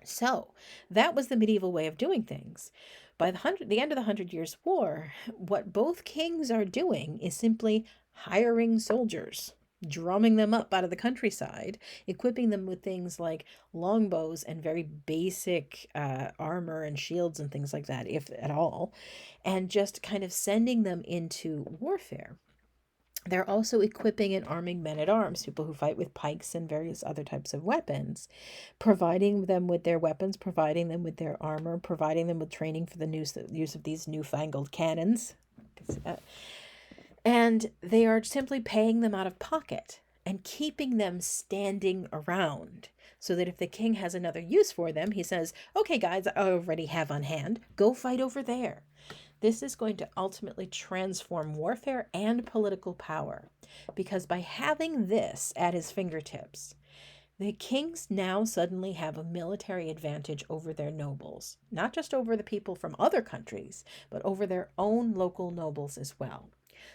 A: So that was the medieval way of doing things. By the end of the 100 Years' War, what both kings are doing is simply hiring soldiers, drumming them up out of the countryside, equipping them with things like longbows and very basic armor and shields and things like that, if at all, and just kind of sending them into warfare. They're also equipping and arming men-at-arms, people who fight with pikes and various other types of weapons, providing them with their weapons, providing them with their armor, providing them with training for the use of these newfangled cannons. And they are simply paying them out of pocket and keeping them standing around, so that if the king has another use for them, he says, okay, guys, I already have on hand, go fight over there. This is going to ultimately transform warfare and political power, because by having this at his fingertips, the kings now suddenly have a military advantage over their nobles, not just over the people from other countries, but over their own local nobles as well.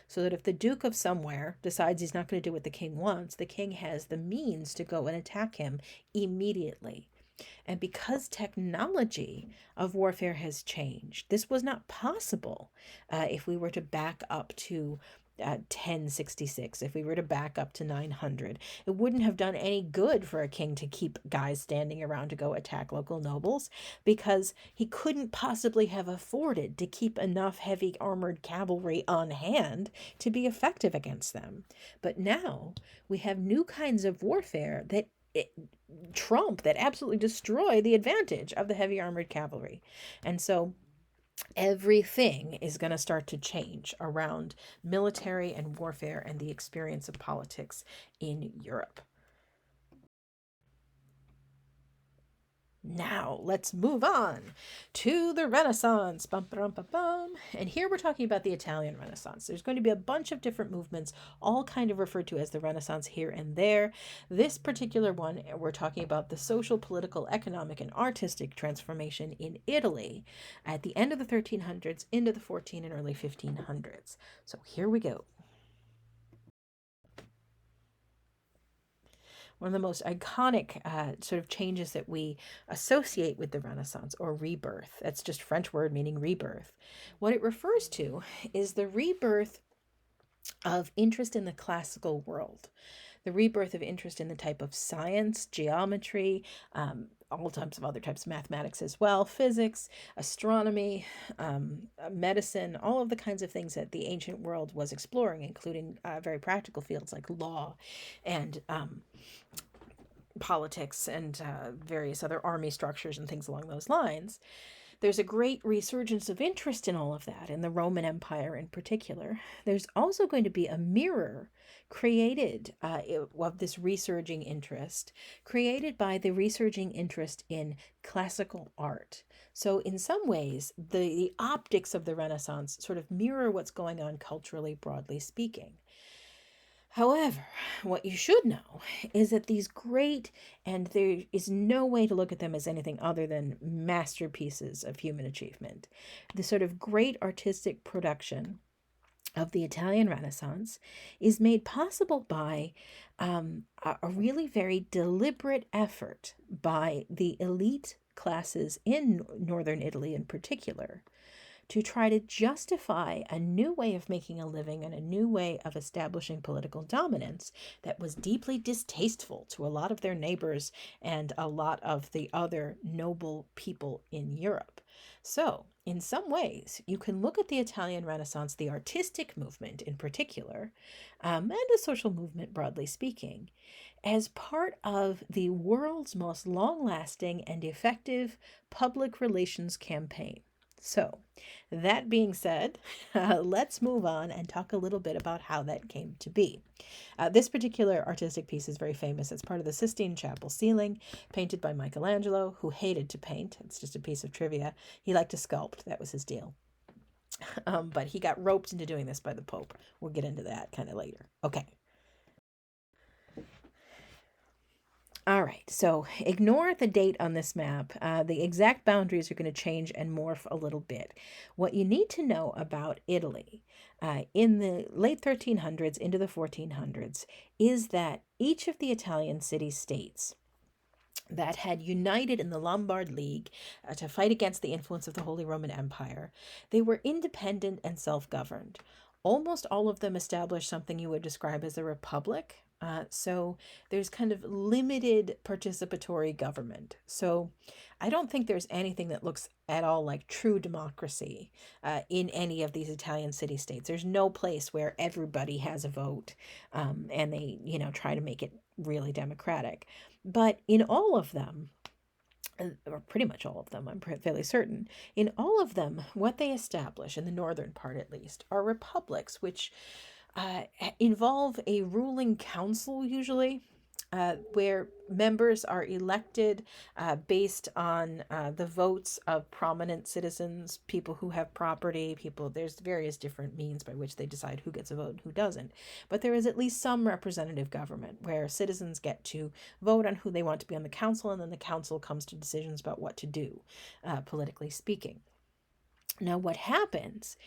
A: So that if the Duke of somewhere decides he's not going to do what the king wants, the king has the means to go and attack him immediately. And because technology of warfare has changed, this was not possible if we were to back up to 1066, if we were to back up to 900. It wouldn't have done any good for a king to keep guys standing around to go attack local nobles, because he couldn't possibly have afforded to keep enough heavy armored cavalry on hand to be effective against them. But now we have new kinds of warfare that that absolutely destroy the advantage of the heavy armored cavalry. And so everything is going to start to change around military and warfare and the experience of politics in Europe. Now, let's move on to the Renaissance. Bum, bum, bum, bum. And here we're talking about the Italian Renaissance. There's going to be a bunch of different movements, all kind of referred to as the Renaissance here and there. This particular one, we're talking about the social, political, economic, and artistic transformation in Italy at the end of the 1300s into the 14 and early 1500s. So here we go. One of the most iconic sort of changes that we associate with the Renaissance, or rebirth. That's just a French word meaning rebirth. What it refers to is the rebirth of interest in the classical world, the rebirth of interest in the type of science, geometry, all types of other types of mathematics as well, physics, astronomy, medicine, all of the kinds of things that the ancient world was exploring, including very practical fields like law and politics and various other army structures and things along those lines. There's a great resurgence of interest in all of that, in the Roman Empire in particular. There's also going to be a mirror created of this resurging interest, created by the resurging interest in classical art. So in some ways, the optics of the Renaissance sort of mirror what's going on culturally, broadly speaking. However, what you should know is that these great, and there is no way to look at them as anything other than masterpieces of human achievement, the sort of great artistic production of the Italian Renaissance is made possible by a really very deliberate effort by the elite classes in northern Italy in particular to try to justify a new way of making a living and a new way of establishing political dominance that was deeply distasteful to a lot of their neighbors and a lot of the other noble people in Europe. So, in some ways, you can look at the Italian Renaissance, the artistic movement in particular, and the social movement broadly speaking, as part of the world's most long-lasting and effective public relations campaign. So, that being said, let's move on and talk a little bit about how that came to be. This particular artistic piece is very famous. It's part of the Sistine Chapel ceiling, painted by Michelangelo, who hated to paint. It's just a piece of trivia. He liked to sculpt. That was his deal. But he got roped into doing this by the Pope. We'll get into that kind of later. Okay. All right, so ignore the date on this map. The exact boundaries are going to change and morph a little bit. What you need to know about Italy in the late 1300s into the 1400s is that each of the Italian city-states that had united in the Lombard League to fight against the influence of the Holy Roman Empire, they were independent and self-governed. Almost all of them established something you would describe as a republic. So there's kind of limited participatory government. So I don't think there's anything that looks at all like true democracy in any of these Italian city-states. There's no place where everybody has a vote and they, try to make it really democratic. But in all of them, or pretty much all of them, I'm fairly certain, in all of them, what they establish, in the northern part at least, are republics, which involve a ruling council usually, where members are elected based on the votes of prominent citizens, people who have property, there's various different means by which they decide who gets a vote and who doesn't. But there is at least some representative government where citizens get to vote on who they want to be on the council, and then the council comes to decisions about what to do, politically speaking. Now, what happens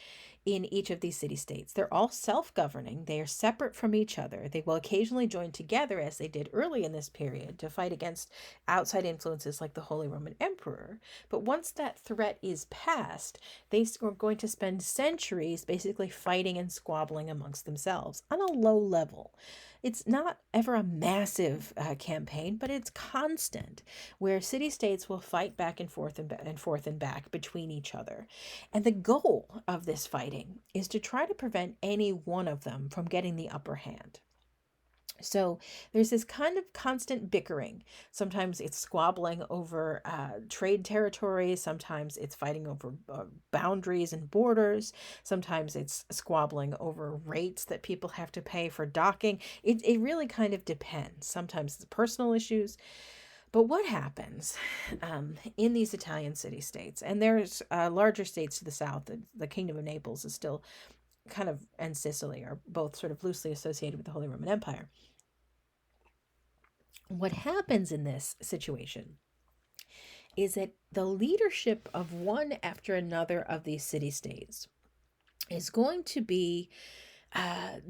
A: in each of these city-states? They're all self-governing. They are separate from each other. They will occasionally join together, as they did early in this period, to fight against outside influences like the Holy Roman Emperor. But once that threat is past, they are going to spend centuries basically fighting and squabbling amongst themselves on a low level. It's not ever a massive campaign, but it's constant, where city-states will fight back and forth and back between each other. And the goal of this fighting is to try to prevent any one of them from getting the upper hand. So there's this kind of constant bickering. Sometimes it's squabbling over trade territory. Sometimes it's fighting over boundaries and borders. Sometimes it's squabbling over rates that people have to pay for docking. It really kind of depends. Sometimes it's personal issues. But what happens in these Italian city-states, and there's larger states to the south, the Kingdom of Naples is still kind of, and Sicily are both sort of loosely associated with the Holy Roman Empire. What happens in this situation is that the leadership of one after another of these city-states is going to be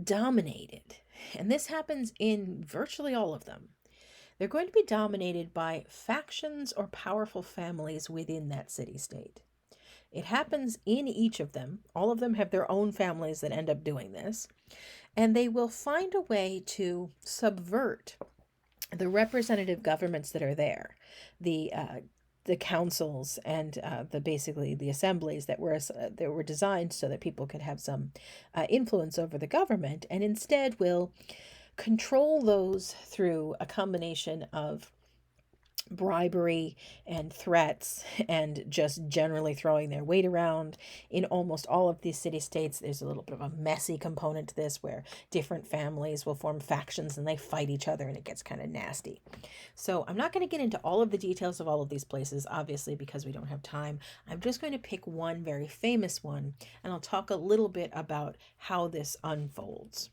A: dominated. And this happens in virtually all of them. They're going to be dominated by factions or powerful families within that city-state. It happens in each of them. All of them have their own families that end up doing this. And they will find a way to subvert the representative governments that are there, the councils and basically the assemblies that were designed so that people could have some influence over the government, and instead will control those through a combination of bribery and threats and just generally throwing their weight around. In almost all of these city-states, there's a little bit of a messy component to this where different families will form factions and they fight each other and it gets kind of nasty. So I'm not going to get into all of the details of all of these places, obviously, because we don't have time. I'm just going to pick one very famous one, and I'll talk a little bit about how this unfolds.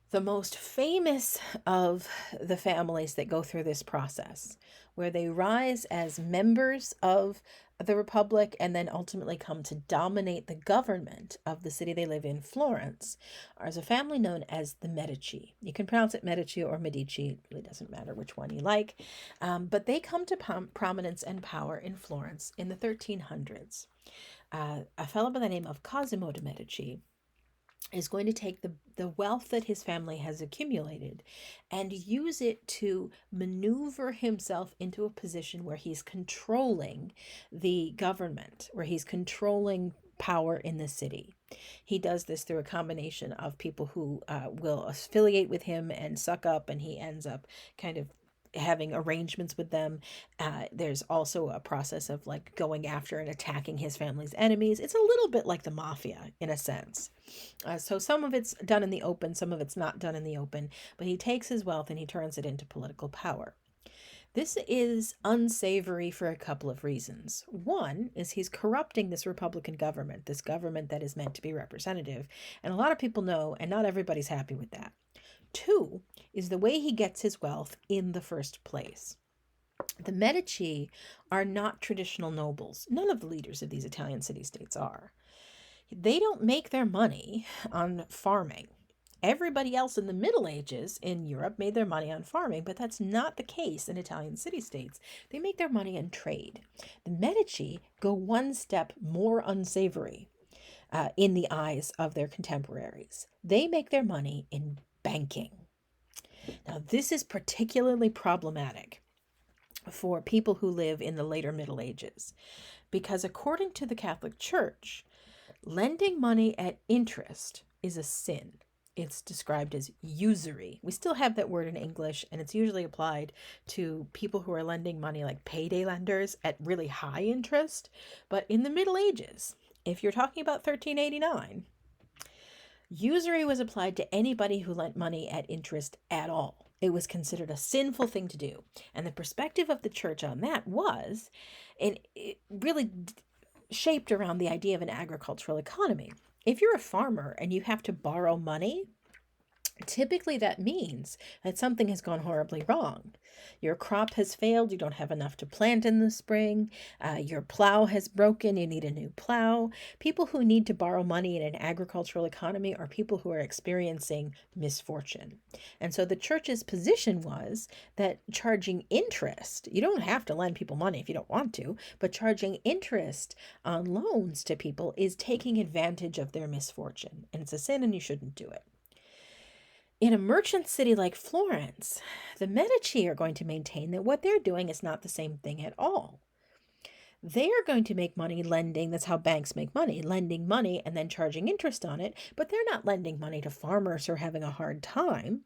A: The most famous of the families that go through this process, where they rise as members of the Republic and then ultimately come to dominate the government of the city they live in, Florence, is a family known as the Medici. You can pronounce it Medici or Medici, it really doesn't matter which one you like. But they come to prominence and power in Florence in the 1300s. A fellow by the name of Cosimo de' Medici is going to take the wealth that his family has accumulated and use it to maneuver himself into a position where he's controlling the government, where he's controlling power in the city. He does this through a combination of people who will affiliate with him and suck up, and he ends up kind of having arrangements with them. There's also a process of like going after and attacking his family's enemies. It's a little bit like the mafia in a sense. So some of it's done in the open, some of it's not done in the open, but he takes his wealth and he turns it into political power. This is unsavory for a couple of reasons. One is he's corrupting this Republican government, this government that is meant to be representative. And a lot of people know, and not everybody's happy with that. Two is the way he gets his wealth in the first place. The Medici are not traditional nobles. None of the leaders of these Italian city-states are. They don't make their money on farming. Everybody else in the Middle Ages in Europe made their money on farming, but that's not the case in Italian city-states. They make their money in trade. The Medici go one step more unsavory in the eyes of their contemporaries. They make their money in banking. Now, this is particularly problematic for people who live in the later Middle Ages, because according to the Catholic Church, lending money at interest is a sin. It's described as usury. We still have that word in English, and it's usually applied to people who are lending money like payday lenders at really high interest. But in the Middle Ages, if you're talking about 1389, usury was applied to anybody who lent money at interest at all. It was considered a sinful thing to do. And the perspective of the church on that was, and it really shaped around the idea of an agricultural economy. If you're a farmer and you have to borrow money, typically that means that something has gone horribly wrong. Your crop has failed, you don't have enough to plant in the spring, your plow has broken, you need a new plow. People who need to borrow money in an agricultural economy are people who are experiencing misfortune. And so the church's position was that charging interest, you don't have to lend people money if you don't want to, but charging interest on loans to people is taking advantage of their misfortune. And it's a sin and you shouldn't do it. In a merchant city like Florence, the Medici are going to maintain that what they're doing is not the same thing at all. They are going to make money lending. That's how banks make money, lending money and then charging interest on it. But they're not lending money to farmers who are having a hard time.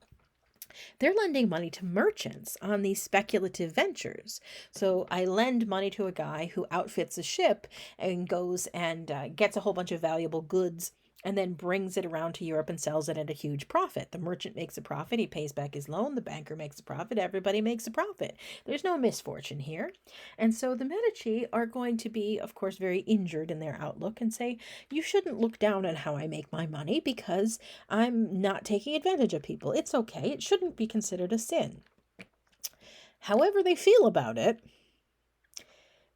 A: They're lending money to merchants on these speculative ventures. So I lend money to a guy who outfits a ship and goes and gets a whole bunch of valuable goods and then brings it around to Europe and sells it at a huge profit. The merchant makes a profit, he pays back his loan, the banker makes a profit, everybody makes a profit. There's no misfortune here. And so the Medici are going to be, of course, very injured in their outlook and say, you shouldn't look down on how I make my money because I'm not taking advantage of people. It's okay, it shouldn't be considered a sin. However they feel about it,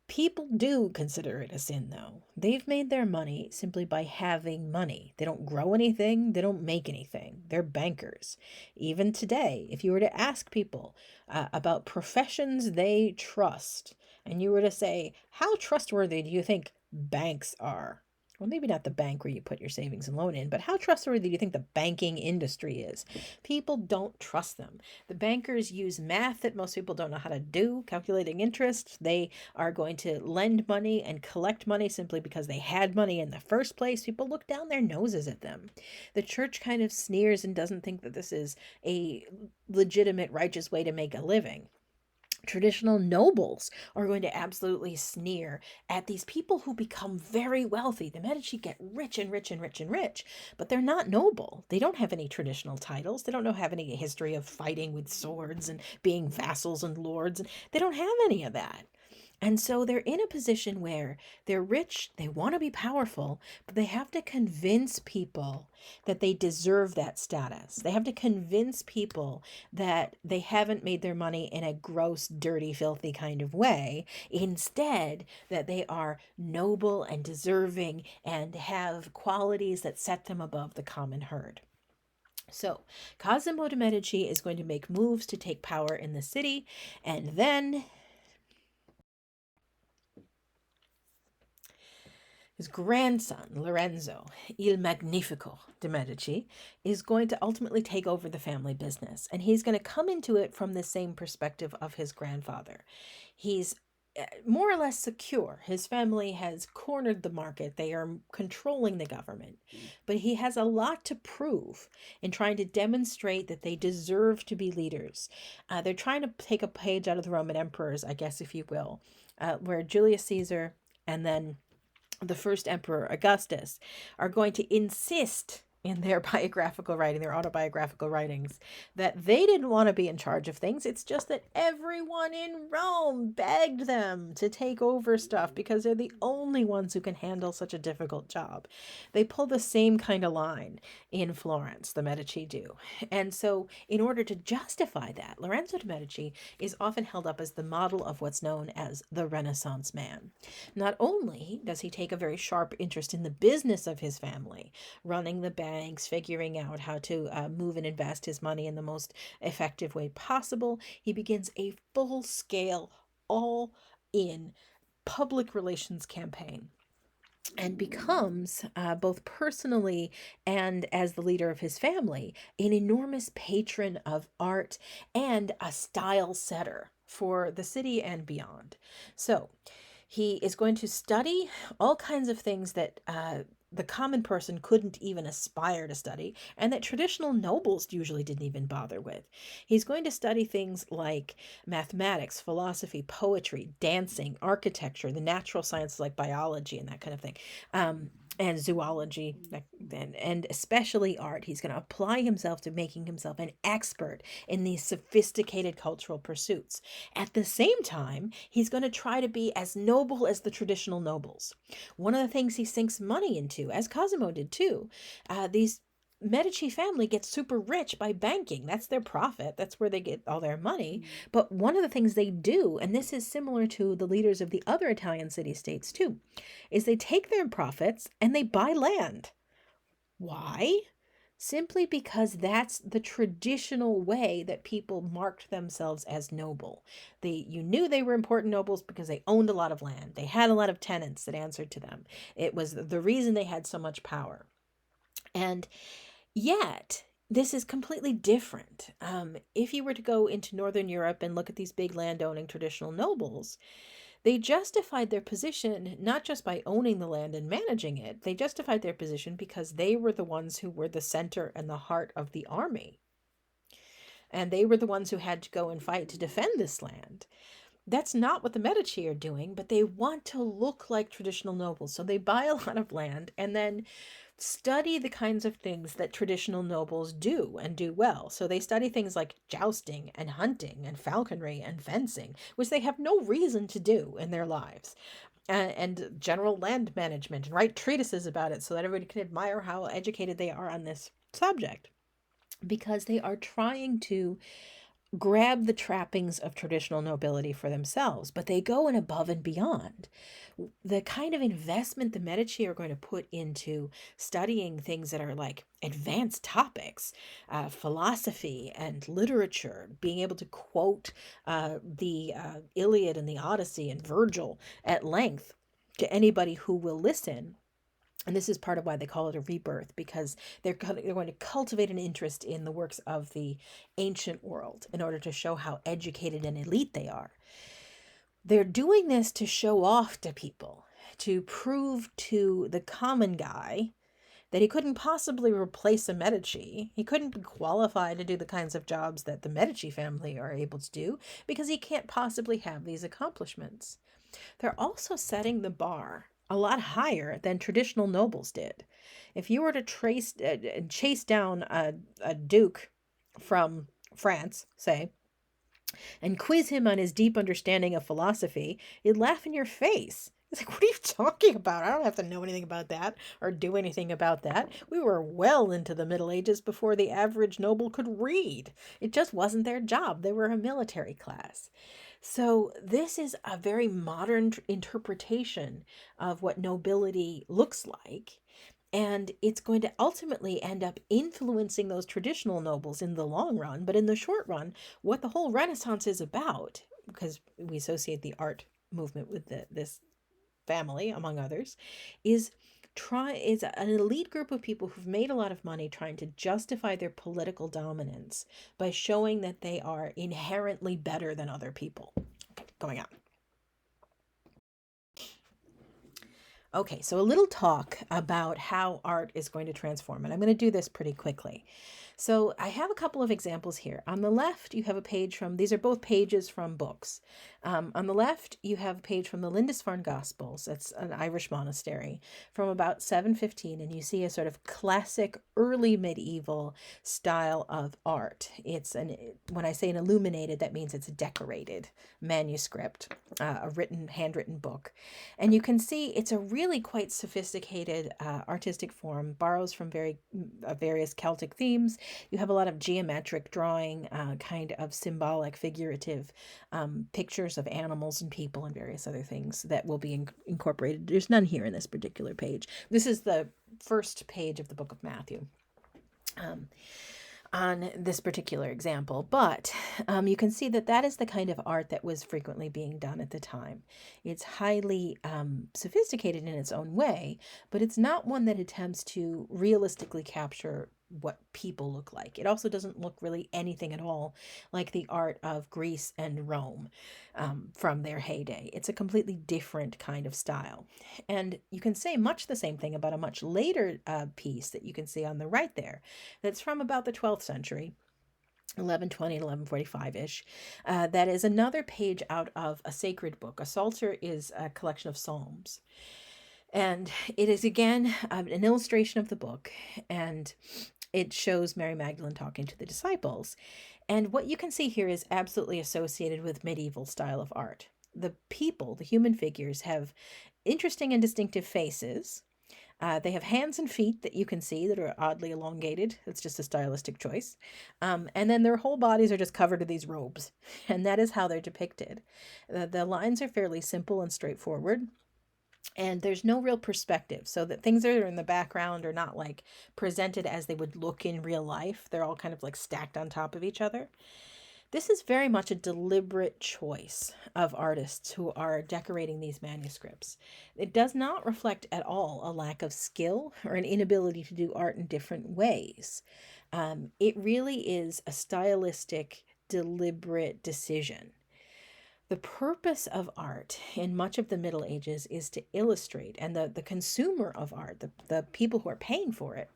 A: people do consider it a sin, though. They've made their money simply by having money. They don't grow anything, they don't make anything. They're bankers. Even today, if you were to ask people about professions they trust, and you were to say, how trustworthy do you think banks are? Well, maybe not the bank where you put your savings and loan in, but how trustworthy do you think the banking industry is? People don't trust them. The bankers use math that most people don't know how to do, calculating interest. They are going to lend money and collect money simply because they had money in the first place. People look down their noses at them. The church kind of sneers and doesn't think that this is a legitimate, righteous way to make a living. Traditional nobles are going to absolutely sneer at these people who become very wealthy. The Medici get rich and rich and rich and rich, but they're not noble. They don't have any traditional titles. They don't have any history of fighting with swords and being vassals and lords. They don't have any of that. And so they're in a position where they're rich, they want to be powerful, but they have to convince people that they deserve that status. They have to convince people that they haven't made their money in a gross, dirty, filthy kind of way. Instead, that they are noble and deserving and have qualities that set them above the common herd. So, Cosimo de' Medici is going to make moves to take power in the city, and then his grandson, Lorenzo, Il Magnifico de' Medici, is going to ultimately take over the family business. And he's going to come into it from the same perspective of his grandfather. He's more or less secure. His family has cornered the market. They are controlling the government. But he has a lot to prove in trying to demonstrate that they deserve to be leaders. They're trying to take a page out of the Roman emperors, I guess, if you will, where Julius Caesar and then the first emperor Augustus are going to insist in their biographical writing, their autobiographical writings, that they didn't want to be in charge of things. It's just that everyone in Rome begged them to take over stuff because they're the only ones who can handle such a difficult job. They pull the same kind of line in Florence, the Medici do. And so in order to justify that, Lorenzo de' Medici is often held up as the model of what's known as the Renaissance man. Not only does he take a very sharp interest in the business of his family, running the banks, figuring out how to move and invest his money in the most effective way possible, he begins a full-scale, all-in public relations campaign and becomes, both personally and as the leader of his family, an enormous patron of art and a style setter for the city and beyond. So he is going to study all kinds of things that the common person couldn't even aspire to study, and that traditional nobles usually didn't even bother with. He's going to study things like mathematics, philosophy, poetry, dancing, architecture, the natural sciences like biology and that kind of thing. And zoology, and especially art. He's going to apply himself to making himself an expert in these sophisticated cultural pursuits. At the same time, he's going to try to be as noble as the traditional nobles. One of the things he sinks money into, as Cosimo did too, these Medici family gets super rich by banking. That's their profit. That's where they get all their money. But one of the things they do, and this is similar to the leaders of the other Italian city-states too, is they take their profits and they buy land. Why? Simply because that's the traditional way that people marked themselves as noble. You knew they were important nobles because they owned a lot of land. They had a lot of tenants that answered to them. It was the reason they had so much power. And yet, this is completely different. If you were to go into Northern Europe and look at these big landowning traditional nobles, they justified their position not just by owning the land and managing it. They justified their position because they were the ones who were the center and the heart of the army. And they were the ones who had to go and fight to defend this land. That's not what the Medici are doing, but they want to look like traditional nobles. So they buy a lot of land and then study the kinds of things that traditional nobles do and do well. So they study things like jousting and hunting and falconry and fencing, which they have no reason to do in their lives, and general land management, and write treatises about it so that everybody can admire how educated they are on this subject, because they are trying to grab the trappings of traditional nobility for themselves, but they go in above and beyond. The kind of investment the Medici are going to put into studying things that are like advanced topics, philosophy and literature, being able to quote the Iliad and the Odyssey and Virgil at length to anybody who will listen. And this is part of why they call it a rebirth, because they're going to cultivate an interest in the works of the ancient world in order to show how educated and elite they are. They're doing this to show off to people, to prove to the common guy that he couldn't possibly replace a Medici. He couldn't be qualified to do the kinds of jobs that the Medici family are able to do because he can't possibly have these accomplishments. They're also setting the bar a lot higher than traditional nobles did. If you were to chase down a duke from France, say, and quiz him on his deep understanding of philosophy, he'd laugh in your face. He's like, what are you talking about? I don't have to know anything about that or do anything about that. We were well into the Middle Ages before the average noble could read. It just wasn't their job. They were a military class. So this is a very modern interpretation of what nobility looks like. And it's going to ultimately end up influencing those traditional nobles in the long run. But in the short run, what the whole Renaissance is about, because we associate the art movement with this family, among others, is an elite group of people who've made a lot of money trying to justify their political dominance by showing that they are inherently better than other people. Okay, going on. Okay, so a little talk about how art is going to transform, and I'm going to do this pretty quickly. So I have a couple of examples here. On the left, you have a page from, these are both pages from books. On the left, you have a page from the Lindisfarne Gospels. That's an Irish monastery from about 715, and you see a sort of classic early medieval style of art. When I say an illuminated, that means it's a decorated manuscript, a handwritten book. And you can see it's a really quite sophisticated artistic form, borrows from various Celtic themes. You have a lot of geometric drawing, kind of symbolic, figurative pictures of animals and people and various other things that will be incorporated. There's none here in this particular page. This is the first page of the book of Matthew. On this particular example, but you can see that is the kind of art that was frequently being done at the time. It's highly sophisticated in its own way, but it's not one that attempts to realistically capture what people look like. It also doesn't look really anything at all like the art of Greece and Rome from their heyday. It's a completely different kind of style. And you can say much the same thing about a much later piece that you can see on the right there, that's from about the 12th century. 1120 to 1145-ish. That is another page out of a sacred book. A psalter is a collection of psalms. And it is, again, an illustration of the book. And it shows Mary Magdalene talking to the disciples. And what you can see here is absolutely associated with medieval style of art. The people, the human figures, have interesting and distinctive faces. They have hands and feet that you can see that are oddly elongated. It's just a stylistic choice. And then their whole bodies are just covered in these robes. And that is how they're depicted. The lines are fairly simple and straightforward. And there's no real perspective, so that things that are in the background are not like presented as they would look in real life. They're all kind of like stacked on top of each other. This is very much a deliberate choice of artists who are decorating these manuscripts. It does not reflect at all a lack of skill or an inability to do art in different ways. It really is a stylistic, deliberate decision. The purpose of art in much of the Middle Ages is to illustrate, and the consumer of art, the people who are paying for it,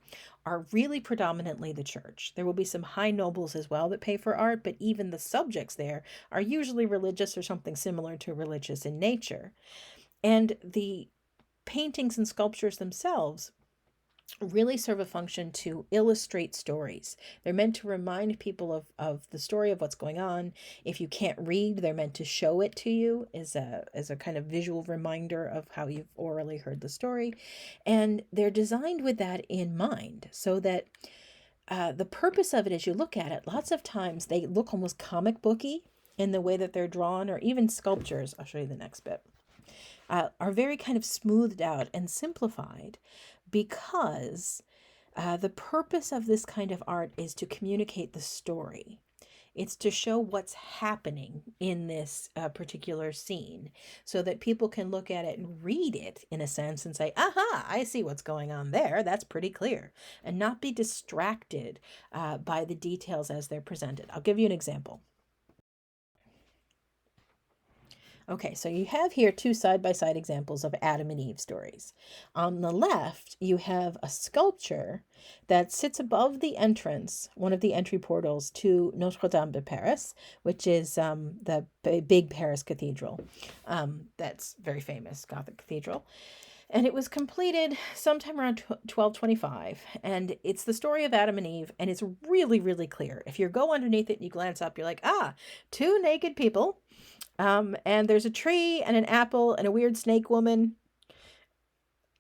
A: are really predominantly the church. There will be some high nobles as well that pay for art, but even the subjects there are usually religious or something similar to religious in nature. And the paintings and sculptures themselves really serve a function to illustrate stories. They're meant to remind people of the story of what's going on. If you can't read, they're meant to show it to you as a kind of visual reminder of how you've orally heard the story. And they're designed with that in mind, so that the purpose of it, as you look at it, lots of times they look almost comic booky in the way that they're drawn, or even sculptures. I'll show you the next bit. Are very kind of smoothed out and simplified, because the purpose of this kind of art is to communicate the story. It's to show what's happening in this particular scene, so that people can look at it and read it in a sense and say, aha, I see what's going on there. That's pretty clear. And not be distracted by the details as they're presented. I'll give you an example. Okay, so you have here two side-by-side examples of Adam and Eve stories. On the left, you have a sculpture that sits above the entrance, one of the entry portals to Notre Dame de Paris, which is the big Paris cathedral. That's very famous Gothic cathedral. And it was completed sometime around 1225. And it's the story of Adam and Eve. And it's really, really clear. If you go underneath it and you glance up, you're like, two naked people. And there's a tree and an apple and a weird snake woman.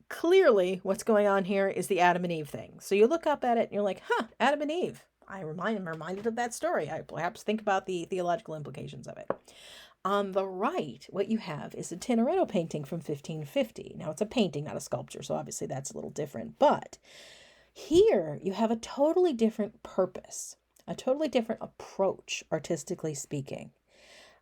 A: Clearly, what's going on here is the Adam and Eve thing. So you look up at it and you're like, Adam and Eve. I'm reminded of that story. I perhaps think about the theological implications of it. On the right, what you have is a Tintoretto painting from 1550. Now, it's a painting, not a sculpture, so obviously that's a little different. But here, you have a totally different purpose, a totally different approach, artistically speaking.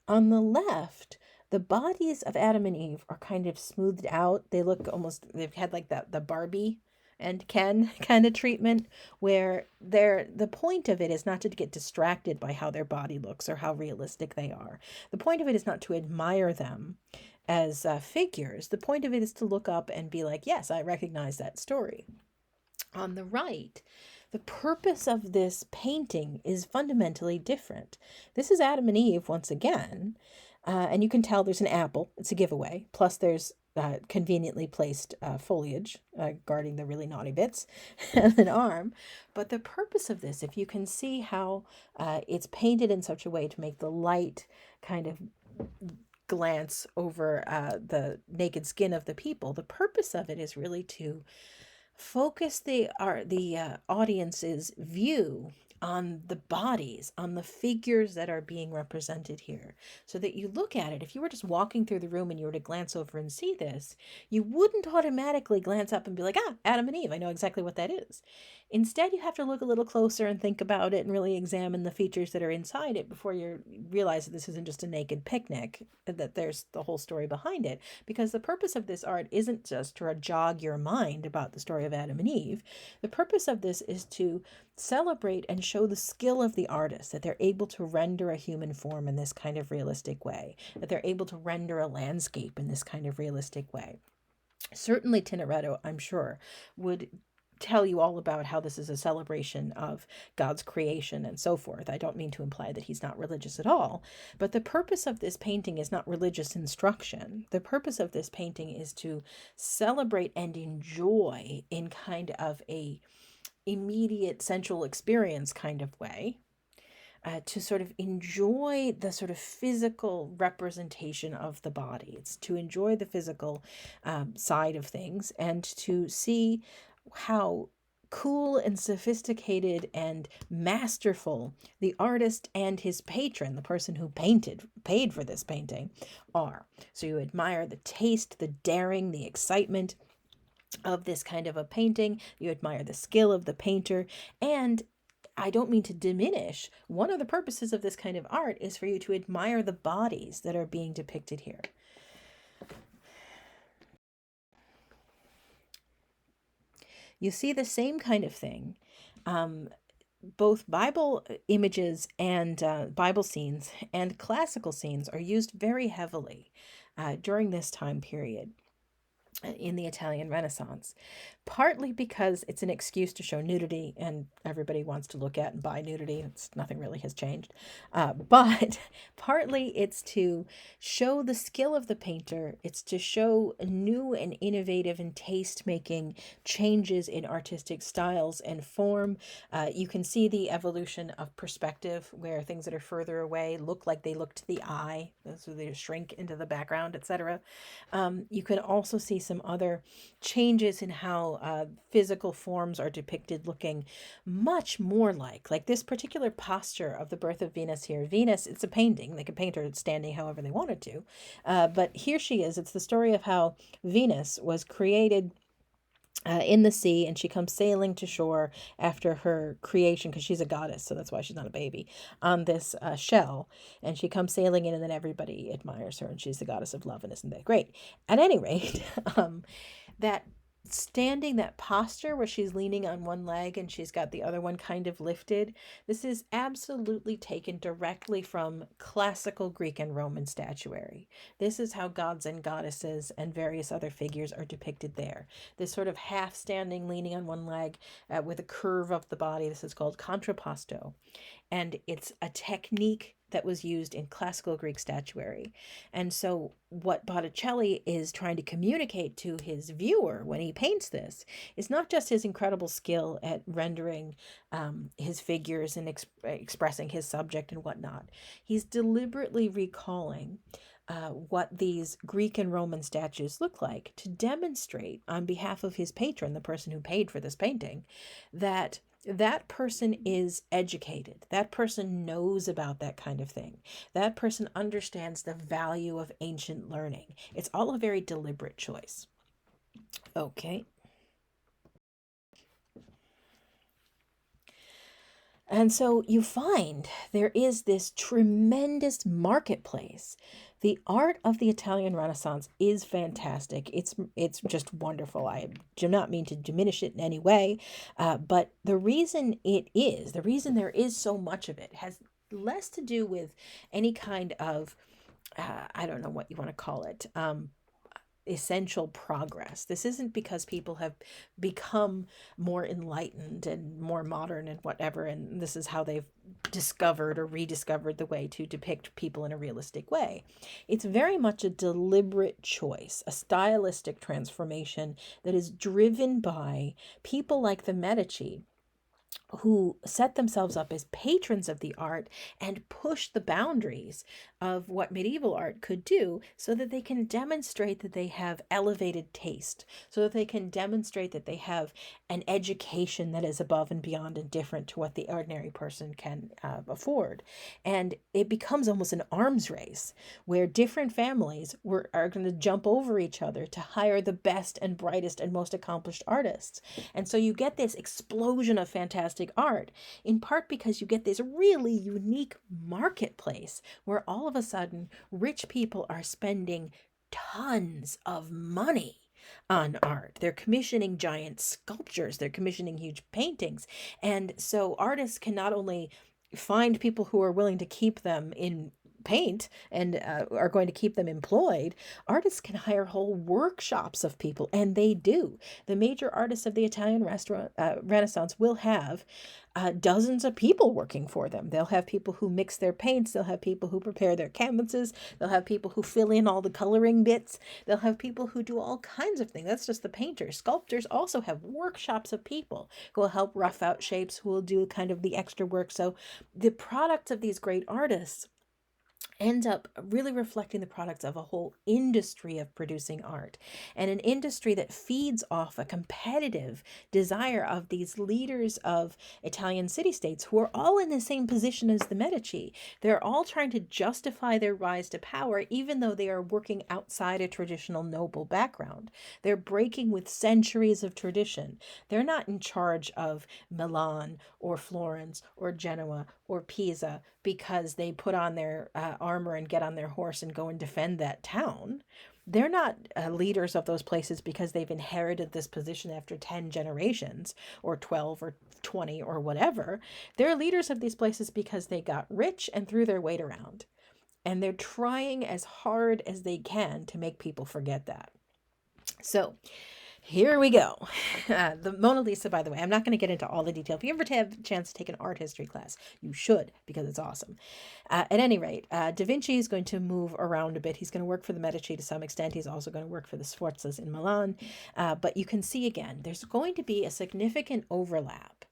A: On the left, the bodies of Adam and Eve are kind of smoothed out. They look almost, they've had like the Barbie and Ken kind of treatment, where the point of it is not to get distracted by how their body looks or how realistic they are. The point of it is not to admire them as figures. The point of it is to look up and be like, yes, I recognize that story. On the right, the purpose of this painting is fundamentally different. This is Adam and Eve once again, and you can tell there's an apple. It's a giveaway. Plus there's conveniently placed foliage guarding the really naughty bits and an arm. But the purpose of this, if you can see how it's painted in such a way to make the light kind of glance over the naked skin of the people, the purpose of it is really to focus the audience's view on the bodies, on the figures that are being represented here, so that you look at it. If you were just walking through the room and you were to glance over and see this, you wouldn't automatically glance up and be like, Adam and Eve, I know exactly what that is. Instead, you have to look a little closer and think about it and really examine the features that are inside it before you realize that this isn't just a naked picnic, that there's the whole story behind it. Because the purpose of this art isn't just to jog your mind about the story of Adam and Eve. The purpose of this is to celebrate and show the skill of the artist, that they're able to render a human form in this kind of realistic way, that they're able to render a landscape in this kind of realistic way. Certainly Tintoretto, I'm sure, would tell you all about how this is a celebration of God's creation and so forth. I don't mean to imply that he's not religious at all, but the purpose of this painting is not religious instruction. The purpose of this painting is to celebrate and enjoy in kind of a immediate sensual experience kind of way, to sort of enjoy the sort of physical representation of the body. It's to enjoy the physical side of things, and to see how cool and sophisticated and masterful the artist and his patron, the person who paid for this painting, are. So you admire the taste, the daring, the excitement of this kind of a painting. You admire the skill of the painter. And I don't mean to diminish, one of the purposes of this kind of art is for you to admire the bodies that are being depicted here. You see the same kind of thing both Bible images and Bible scenes and classical scenes are used very heavily during this time period in the Italian Renaissance, partly because it's an excuse to show nudity and everybody wants to look at and buy nudity. It's nothing really has changed. But partly it's to show the skill of the painter. It's to show new and innovative and taste making changes in artistic styles and form. You can see the evolution of perspective where things that are further away look like they look to the eye, so they shrink into the background, etc. You can also see some other changes in how physical forms are depicted looking much more like this particular posture of the birth of Venus here. Venus, it's a painting. They could paint her standing however they wanted to. But here she is. It's the story of how Venus was created in the sea, and she comes sailing to shore after her creation because she's a goddess, so that's why she's not a baby, on this shell. And she comes sailing in, and then everybody admires her, and she's the goddess of love, and isn't that great? At any rate, that standing, that posture where she's leaning on one leg and she's got the other one kind of lifted, this is absolutely taken directly from classical Greek and Roman statuary. This is how gods and goddesses and various other figures are depicted there. This sort of half standing, leaning on one leg with a curve of the body. This is called contrapposto. And it's a technique that was used in classical Greek statuary. And so, what Botticelli is trying to communicate to his viewer when he paints this is not just his incredible skill at rendering his figures and expressing his subject and whatnot. He's deliberately recalling what these Greek and Roman statues look like to demonstrate on behalf of his patron, the person who paid for this painting, that that person is educated. That person knows about that kind of thing. That person understands the value of ancient learning. It's all a very deliberate choice. Okay. And so you find there is this tremendous marketplace. The art of the Italian Renaissance is fantastic. It's just wonderful. I do not mean to diminish it in any way, but the reason there is so much of it has less to do with any kind of I don't know what you want to call it, essential progress. This isn't because people have become more enlightened and more modern and whatever, and this is how they've discovered or rediscovered the way to depict people in a realistic way. It's very much a deliberate choice, a stylistic transformation that is driven by people like the Medici, who set themselves up as patrons of the art and push the boundaries of what medieval art could do so that they can demonstrate that they have elevated taste, so that they can demonstrate that they have an education that is above and beyond and different to what the ordinary person can afford. And it becomes almost an arms race where different families are going to jump over each other to hire the best and brightest and most accomplished artists. And so you get this explosion of fantastic art, in part because you get this really unique marketplace where all of a sudden rich people are spending tons of money on art. They're commissioning giant sculptures, they're commissioning huge paintings. And so artists can not only find people who are willing to keep them in paint and are going to keep them employed, artists can hire whole workshops of people, and they do. The major artists of the Italian Renaissance will have dozens of people working for them. They'll have people who mix their paints, they'll have people who prepare their canvases, they'll have people who fill in all the coloring bits, they'll have people who do all kinds of things. That's just the painters. Sculptors also have workshops of people who will help rough out shapes, who will do kind of the extra work. So the products of these great artists end up really reflecting the products of a whole industry of producing art, and an industry that feeds off a competitive desire of these leaders of Italian city-states who are all in the same position as the Medici. They're all trying to justify their rise to power, even though they are working outside a traditional noble background. They're breaking with centuries of tradition. They're not in charge of Milan or Florence or Genoa or Pisa because they put on their armor and get on their horse and go and defend that town. They're not leaders of those places because they've inherited this position after 10 generations or 12 or 20 or whatever. They're leaders of these places because they got rich and threw their weight around. And they're trying as hard as they can to make people forget that. So here we go. The Mona Lisa, by the way, I'm not going to get into all the detail. If you ever have a chance to take an art history class, you should, because it's awesome. At any rate, Da Vinci is going to move around a bit. He's going to work for the Medici to some extent. He's also going to work for the Sforzas in Milan. But you can see again, there's going to be a significant overlap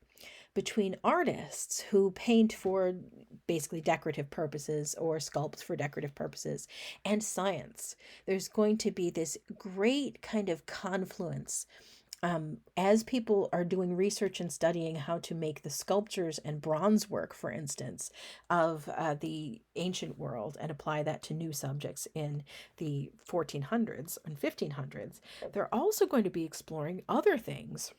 A: between artists who paint for basically decorative purposes or sculpt for decorative purposes and science. There's going to be this great kind of confluence as people are doing research and studying how to make the sculptures and bronze work, for instance, of the ancient world and apply that to new subjects in the 1400s and 1500s, they're also going to be exploring other things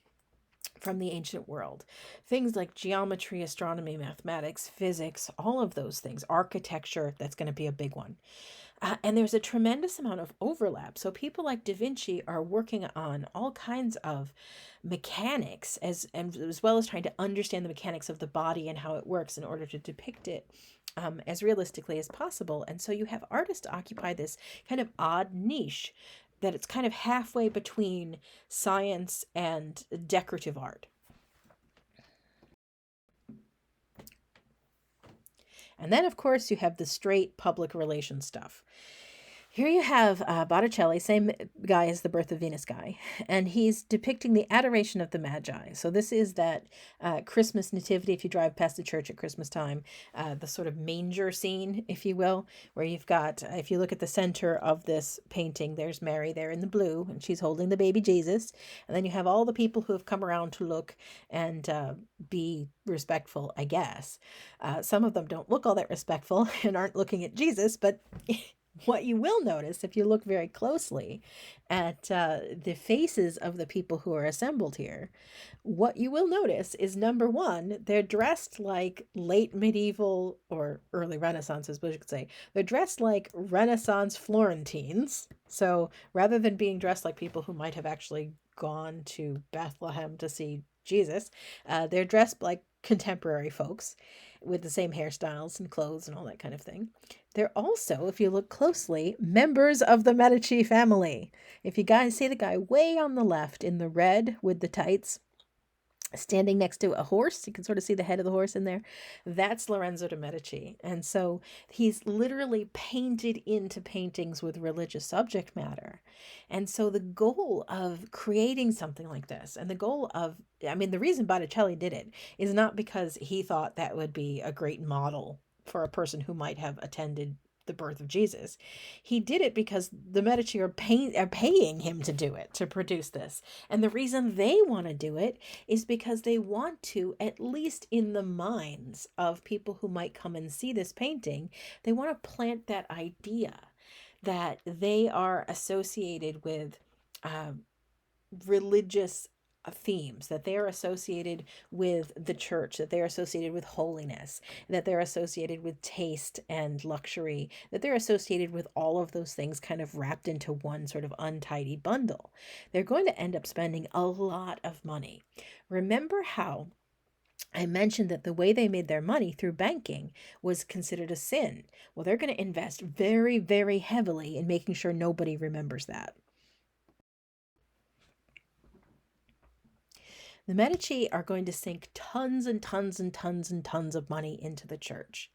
A: from the ancient world. Things like geometry, astronomy, mathematics, physics, all of those things, architecture, that's going to be a big one. And there's a tremendous amount of overlap. So people like Da Vinci are working on all kinds of mechanics as well as trying to understand the mechanics of the body and how it works in order to depict it as realistically as possible. And so you have artists occupy this kind of odd niche that it's kind of halfway between science and decorative art. And then, of course, you have the straight public relations stuff. Here you have Botticelli, same guy as the Birth of Venus guy, and he's depicting the adoration of the Magi. So this is that Christmas nativity, if you drive past the church at Christmas time, the sort of manger scene, if you will, where you've got, if you look at the center of this painting, there's Mary there in the blue, and she's holding the baby Jesus. And then you have all the people who have come around to look and be respectful, I guess. Some of them don't look all that respectful and aren't looking at Jesus, but what you will notice if you look very closely at the faces of the people who are assembled here, what you will notice is, number one, they're dressed like late medieval or early Renaissance, as we could say. They're dressed like Renaissance Florentines. So rather than being dressed like people who might have actually gone to Bethlehem to see Jesus, they're dressed like contemporary folks with the same hairstyles and clothes and all that kind of thing. They're also, if you look closely, members of the Medici family. If you guys see the guy way on the left in the red with the tights, standing next to a horse, you can sort of see the head of the horse in there, that's Lorenzo de Medici. And so he's literally painted into paintings with religious subject matter. And so the goal of creating something like this, and the goal of, I mean, the reason Botticelli did it is not because he thought that would be a great model for a person who might have attended the birth of Jesus. He did it because the Medici are paying him to do it, to produce this. And the reason they want to do it is because they want to, at least in the minds of people who might come and see this painting, they want to plant that idea that they are associated with religious themes, that they are associated with the church, that they're associated with holiness, that they're associated with taste and luxury, that they're associated with all of those things kind of wrapped into one sort of untidy bundle. They're going to end up spending a lot of money. Remember how I mentioned that the way they made their money through banking was considered a sin. Well, they're going to invest very, very heavily in making sure nobody remembers that. The Medici are going to sink tons and tons and tons and tons of money into the church.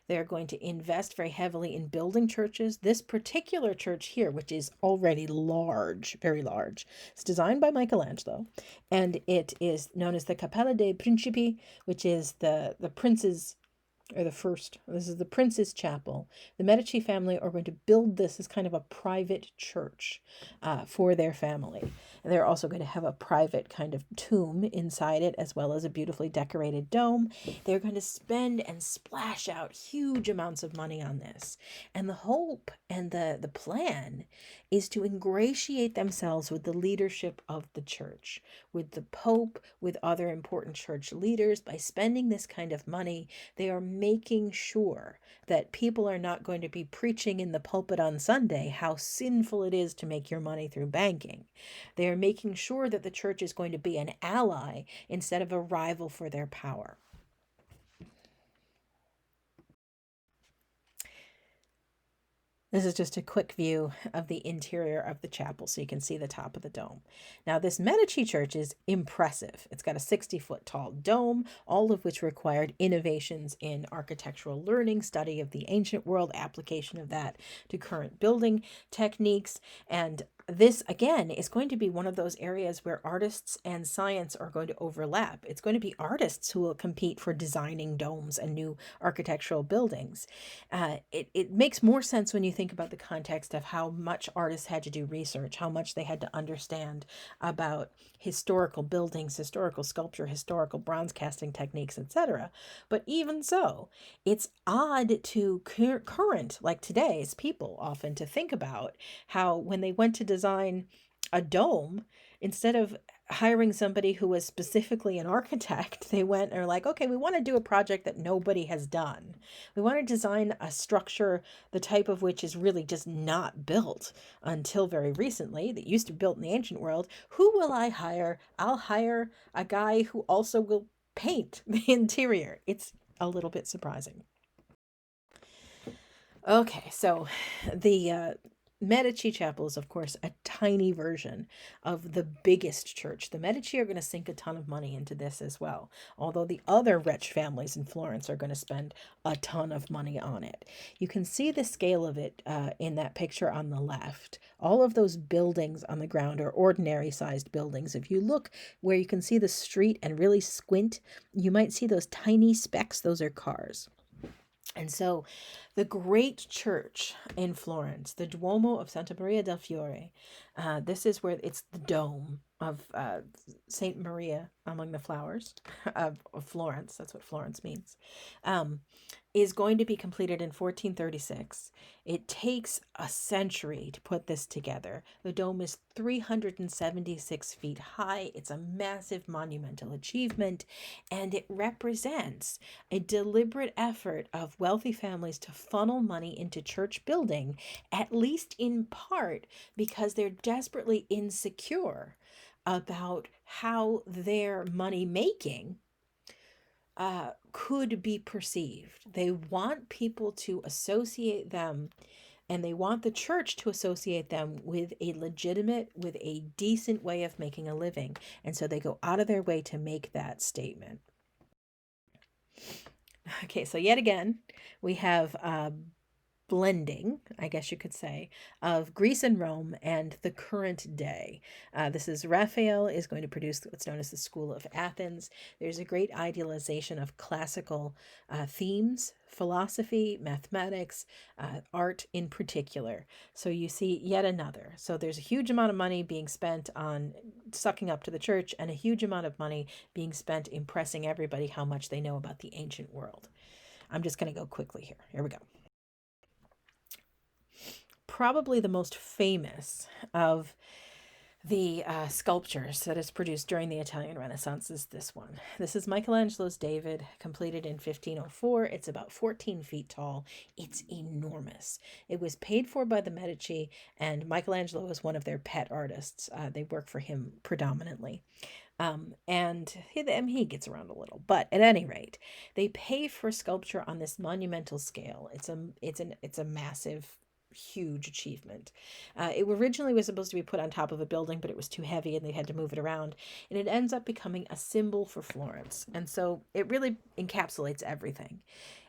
A: They're going to invest very heavily in building churches. This particular church here, which is already large, very large, it's designed by Michelangelo, and it is known as the Cappella dei Principi, which is the prince's, or the first, this is the prince's chapel. The Medici family are going to build this as kind of a private church for their family. And they're also going to have a private kind of tomb inside it, as well as a beautifully decorated dome. They're going to spend and splash out huge amounts of money on this. And the hope and the plan is to ingratiate themselves with the leadership of the church, with the Pope, with other important church leaders. By spending this kind of money, they are making sure that people are not going to be preaching in the pulpit on Sunday how sinful it is to make your money through banking. They are making sure that the church is going to be an ally instead of a rival for their power. This is just a quick view of the interior of the chapel so you can see the top of the dome. Now, this Medici church is impressive. It's got a 60-foot tall dome, all of which required innovations in architectural learning, study of the ancient world, application of that to current building techniques. And this, again, is going to be one of those areas where artists and science are going to overlap. It's going to be artists who will compete for designing domes and new architectural buildings. It makes more sense when you think about the context of how much artists had to do research, how much they had to understand about historical buildings, historical sculpture, historical bronze casting techniques, etc. But even so, it's odd to current, like today's people often, to think about how when they went to design a dome, instead of hiring somebody who was specifically an architect, they went and are like, okay, we want to do a project that nobody has done. We want to design a structure, the type of which is really just not built until very recently, that used to be built in the ancient world. Who will I hire? I'll hire a guy who also will paint the interior. It's a little bit surprising. Okay, so the Medici Chapel is, of course, a tiny version of the biggest church. The Medici are going to sink a ton of money into this as well, although the other rich families in Florence are going to spend a ton of money on it. You can see the scale of it in that picture on the left. All of those buildings on the ground are ordinary sized buildings. If you look where you can see the street and really squint, you might see those tiny specks. Those are cars. And so the great church in Florence, the Duomo of Santa Maria del Fiore, this is where it's the dome of Saint Maria among the flowers of Florence. That's what Florence means. Is going to be completed in 1436. It takes a century to put this together. The dome is 376 feet high. It's a massive monumental achievement, and it represents a deliberate effort of wealthy families to funnel money into church building, at least in part because they're desperately insecure about how their money making could be perceived. They want people to associate them, and they want the church to associate them with a legitimate, with a decent way of making a living. And so they go out of their way to make that statement. Okay, so yet again, we have blending, I guess you could say, of Greece and Rome and the current day. This is Raphael is going to produce what's known as the School of Athens. There's a great idealization of classical themes, philosophy, mathematics, art in particular. So you see yet another. So there's a huge amount of money being spent on sucking up to the church and a huge amount of money being spent impressing everybody how much they know about the ancient world. I'm just going to go quickly here. Here we go. Probably the most famous of the sculptures that is produced during the Italian Renaissance is this one. This is Michelangelo's David, completed in 1504. It's about 14 feet tall. It's enormous. It was paid for by the Medici, and Michelangelo is one of their pet artists. They work for him predominantly. And he gets around a little, but at any rate, they pay for sculpture on this monumental scale. It's a massive, huge achievement. It originally was supposed to be put on top of a building, but it was too heavy and they had to move it around. And it ends up becoming a symbol for Florence. And so it really encapsulates everything.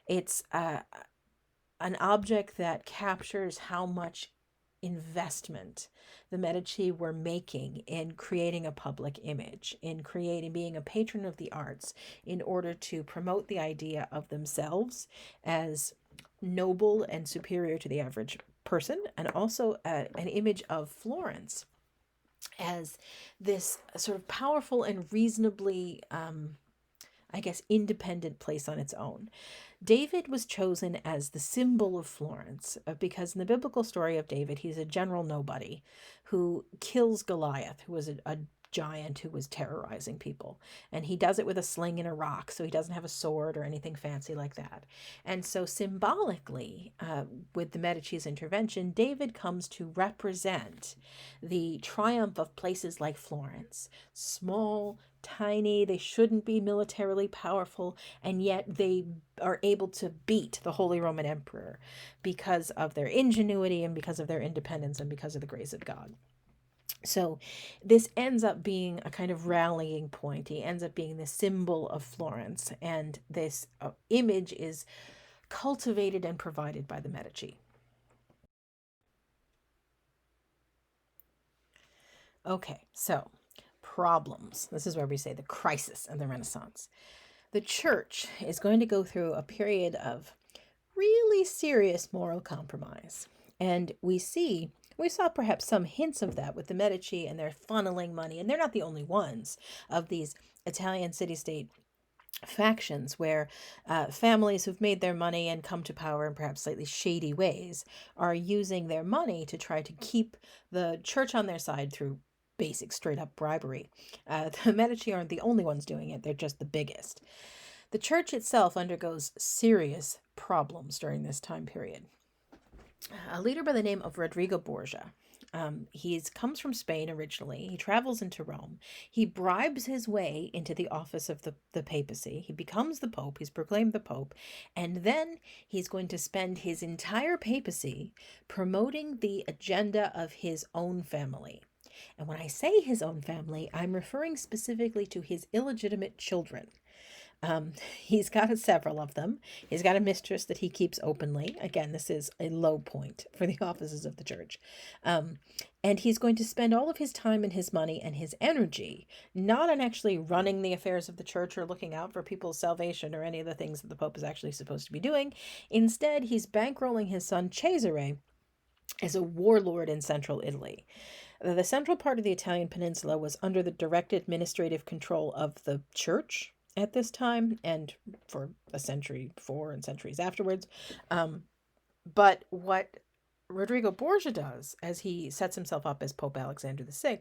A: It's an object that captures how much investment the Medici were making in creating a public image, in being a patron of the arts, in order to promote the idea of themselves as noble and superior to the average person, and also an image of Florence as this sort of powerful and reasonably, I guess, independent place on its own. David was chosen as the symbol of Florence because in the biblical story of David, he's a general nobody who kills Goliath, who was a giant who was terrorizing people. And he does it with a sling and a rock, so he doesn't have a sword or anything fancy like that. And so symbolically, with the Medici's intervention, David comes to represent the triumph of places like Florence. Small, tiny, they shouldn't be militarily powerful, and yet they are able to beat the Holy Roman Emperor because of their ingenuity and because of their independence and because of the grace of God. So this ends up being a kind of rallying point. He ends up being the symbol of Florence, and this image is cultivated and provided by the Medici. Okay, so problems. This is where we say the crisis of the Renaissance. The church is going to go through a period of really serious moral compromise. And we saw perhaps some hints of that with the Medici and their funneling money. And they're not the only ones of these Italian city state factions where families who've made their money and come to power in perhaps slightly shady ways are using their money to try to keep the church on their side through basic straight up bribery. The Medici aren't the only ones doing it, they're just the biggest. The church itself undergoes serious problems during this time period. A leader by the name of Rodrigo Borgia. He comes from Spain originally. He travels into Rome. He bribes his way into the office of the papacy. He becomes the pope. He's proclaimed the pope. And then he's going to spend his entire papacy promoting the agenda of his own family. And when I say his own family, I'm referring specifically to his illegitimate children. He's got several of them. He's got a mistress that he keeps openly. Again, this is a low point for the offices of the church. And he's going to spend all of his time and his money and his energy not on actually running the affairs of the church or looking out for people's salvation or any of the things that the Pope is actually supposed to be doing. Instead, he's bankrolling his son Cesare as a warlord in central Italy. The central part of the Italian peninsula was under the direct administrative control of the church at this time and for a century before and centuries afterwards. But what Rodrigo Borgia does as he sets himself up as Pope Alexander VI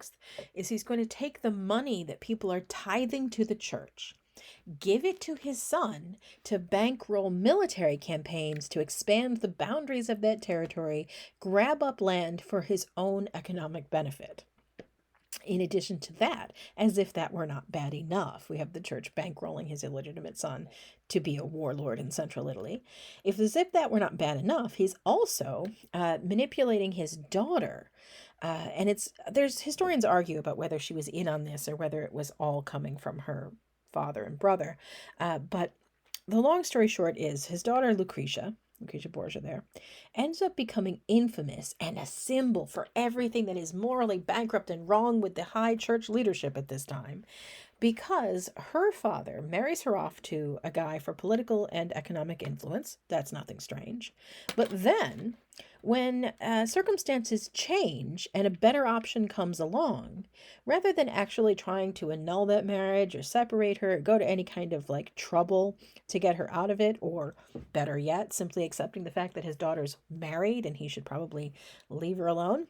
A: is he's going to take the money that people are tithing to the church, give it to his son to bankroll military campaigns to expand the boundaries of that territory, grab up land for his own economic benefit. In addition to that, as if that were not bad enough, we have the church bankrolling his illegitimate son to be a warlord in central Italy. As if that were not bad enough, he's also manipulating his daughter. And there's historians argue about whether she was in on this or whether it was all coming from her father and brother. But the long story short is his daughter Lucretia Borgia there, ends up becoming infamous and a symbol for everything that is morally bankrupt and wrong with the high church leadership at this time, because her father marries her off to a guy for political and economic influence. That's nothing strange. But then, when circumstances change and a better option comes along, rather than actually trying to annul that marriage or separate her or go to any kind of trouble to get her out of it, or better yet, simply accepting the fact that his daughter's married and he should probably leave her alone,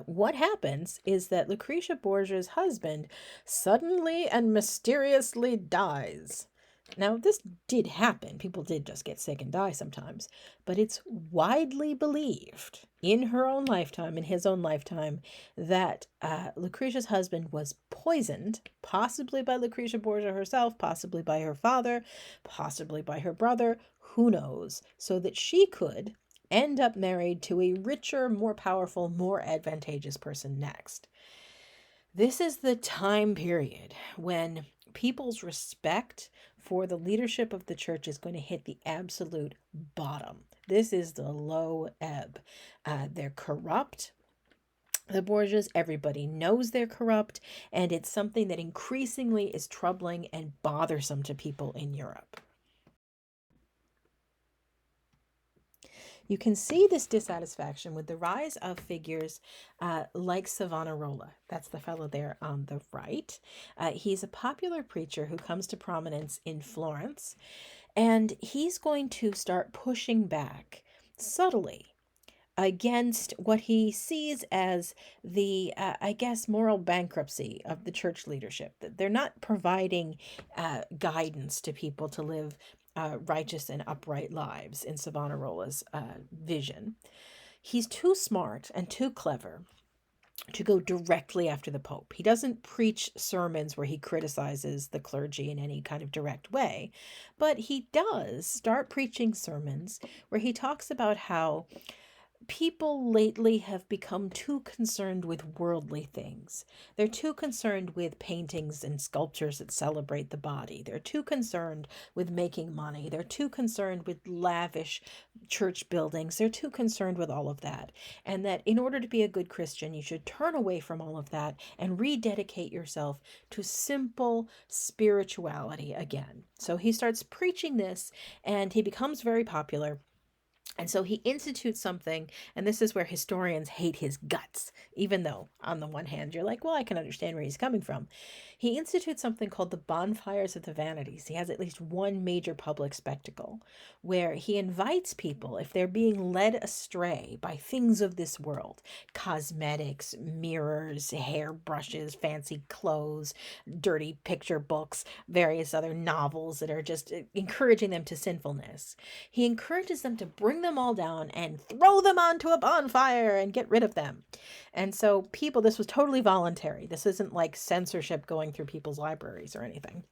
A: what happens is that Lucretia Borgia's husband suddenly and mysteriously dies. Now, this did happen. People did just get sick and die sometimes. But it's widely believed in her own lifetime, in his own lifetime, that Lucretia's husband was poisoned, possibly by Lucretia Borgia herself, possibly by her father, possibly by her brother, who knows, so that she could end up married to a richer, more powerful, more advantageous person next. This is the time period when people's respect for the leadership of the church is going to hit the absolute bottom. This is the low ebb. They're corrupt. The Borgias, everybody knows they're corrupt, and it's something that increasingly is troubling and bothersome to people in Europe. You can see this dissatisfaction with the rise of figures like Savonarola. That's the fellow there on the right. He's a popular preacher who comes to prominence in Florence, and he's going to start pushing back subtly against what he sees as the, I guess, moral bankruptcy of the church leadership. That they're not providing guidance to people to live righteous and upright lives in Savonarola's vision. He's too smart and too clever to go directly after the Pope. He doesn't preach sermons where he criticizes the clergy in any kind of direct way, but he does start preaching sermons where he talks about how people lately have become too concerned with worldly things. They're too concerned with paintings and sculptures that celebrate the body. They're too concerned with making money. They're too concerned with lavish church buildings. They're too concerned with all of that. And that in order to be a good Christian, you should turn away from all of that and rededicate yourself to simple spirituality again. So he starts preaching this and he becomes very popular. And so he institutes something, and this is where historians hate his guts, even though, on the one hand, you're like, well, I can understand where he's coming from. He institutes something called the Bonfires of the Vanities. He has at least one major public spectacle where he invites people, if they're being led astray by things of this world, cosmetics, mirrors, hairbrushes, fancy clothes, dirty picture books, various other novels that are just encouraging them to sinfulness. He encourages them to bring them all down and throw them onto a bonfire and get rid of them. And so people, this was totally voluntary. This isn't like censorship going through people's libraries or anything.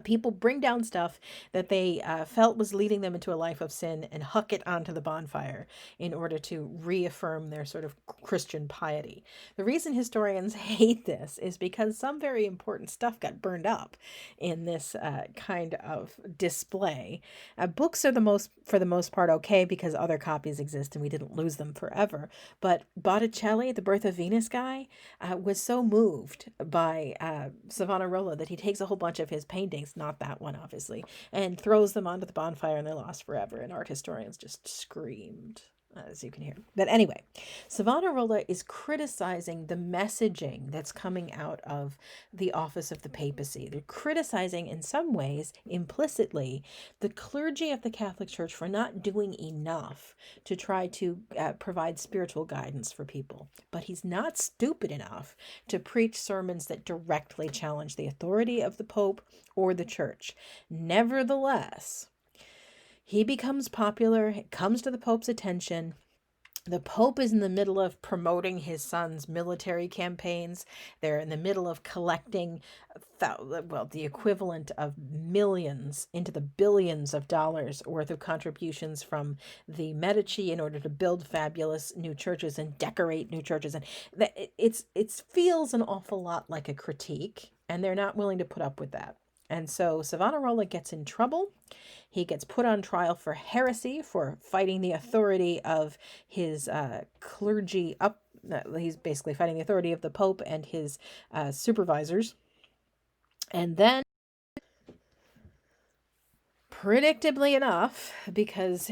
A: People bring down stuff that they felt was leading them into a life of sin and huck it onto the bonfire in order to reaffirm their sort of Christian piety. The reason historians hate this is because some very important stuff got burned up in this kind of display. Books are for the most part, okay because other copies exist and we didn't lose them forever. But Botticelli, the Birth of Venus guy, was so moved by Savonarola that he takes a whole bunch of his paintings, not that one obviously, and throws them onto the bonfire and they're lost forever. And art historians just screamed, as you can hear. But anyway, Savonarola is criticizing the messaging that's coming out of the office of the papacy. They're criticizing, in some ways, implicitly, the clergy of the Catholic Church for not doing enough to try to provide spiritual guidance for people. But he's not stupid enough to preach sermons that directly challenge the authority of the Pope or the Church. Nevertheless, he becomes popular, it comes to the Pope's attention. The Pope is in the middle of promoting his son's military campaigns. They're in the middle of collecting, the equivalent of millions into the billions of dollars worth of contributions from the Medici in order to build fabulous new churches and decorate new churches. And it feels an awful lot like a critique, and they're not willing to put up with that. And so Savonarola gets in trouble. He gets put on trial for heresy, for fighting the authority of his clergy up. He's basically fighting the authority of the Pope and his supervisors. And then, predictably enough, because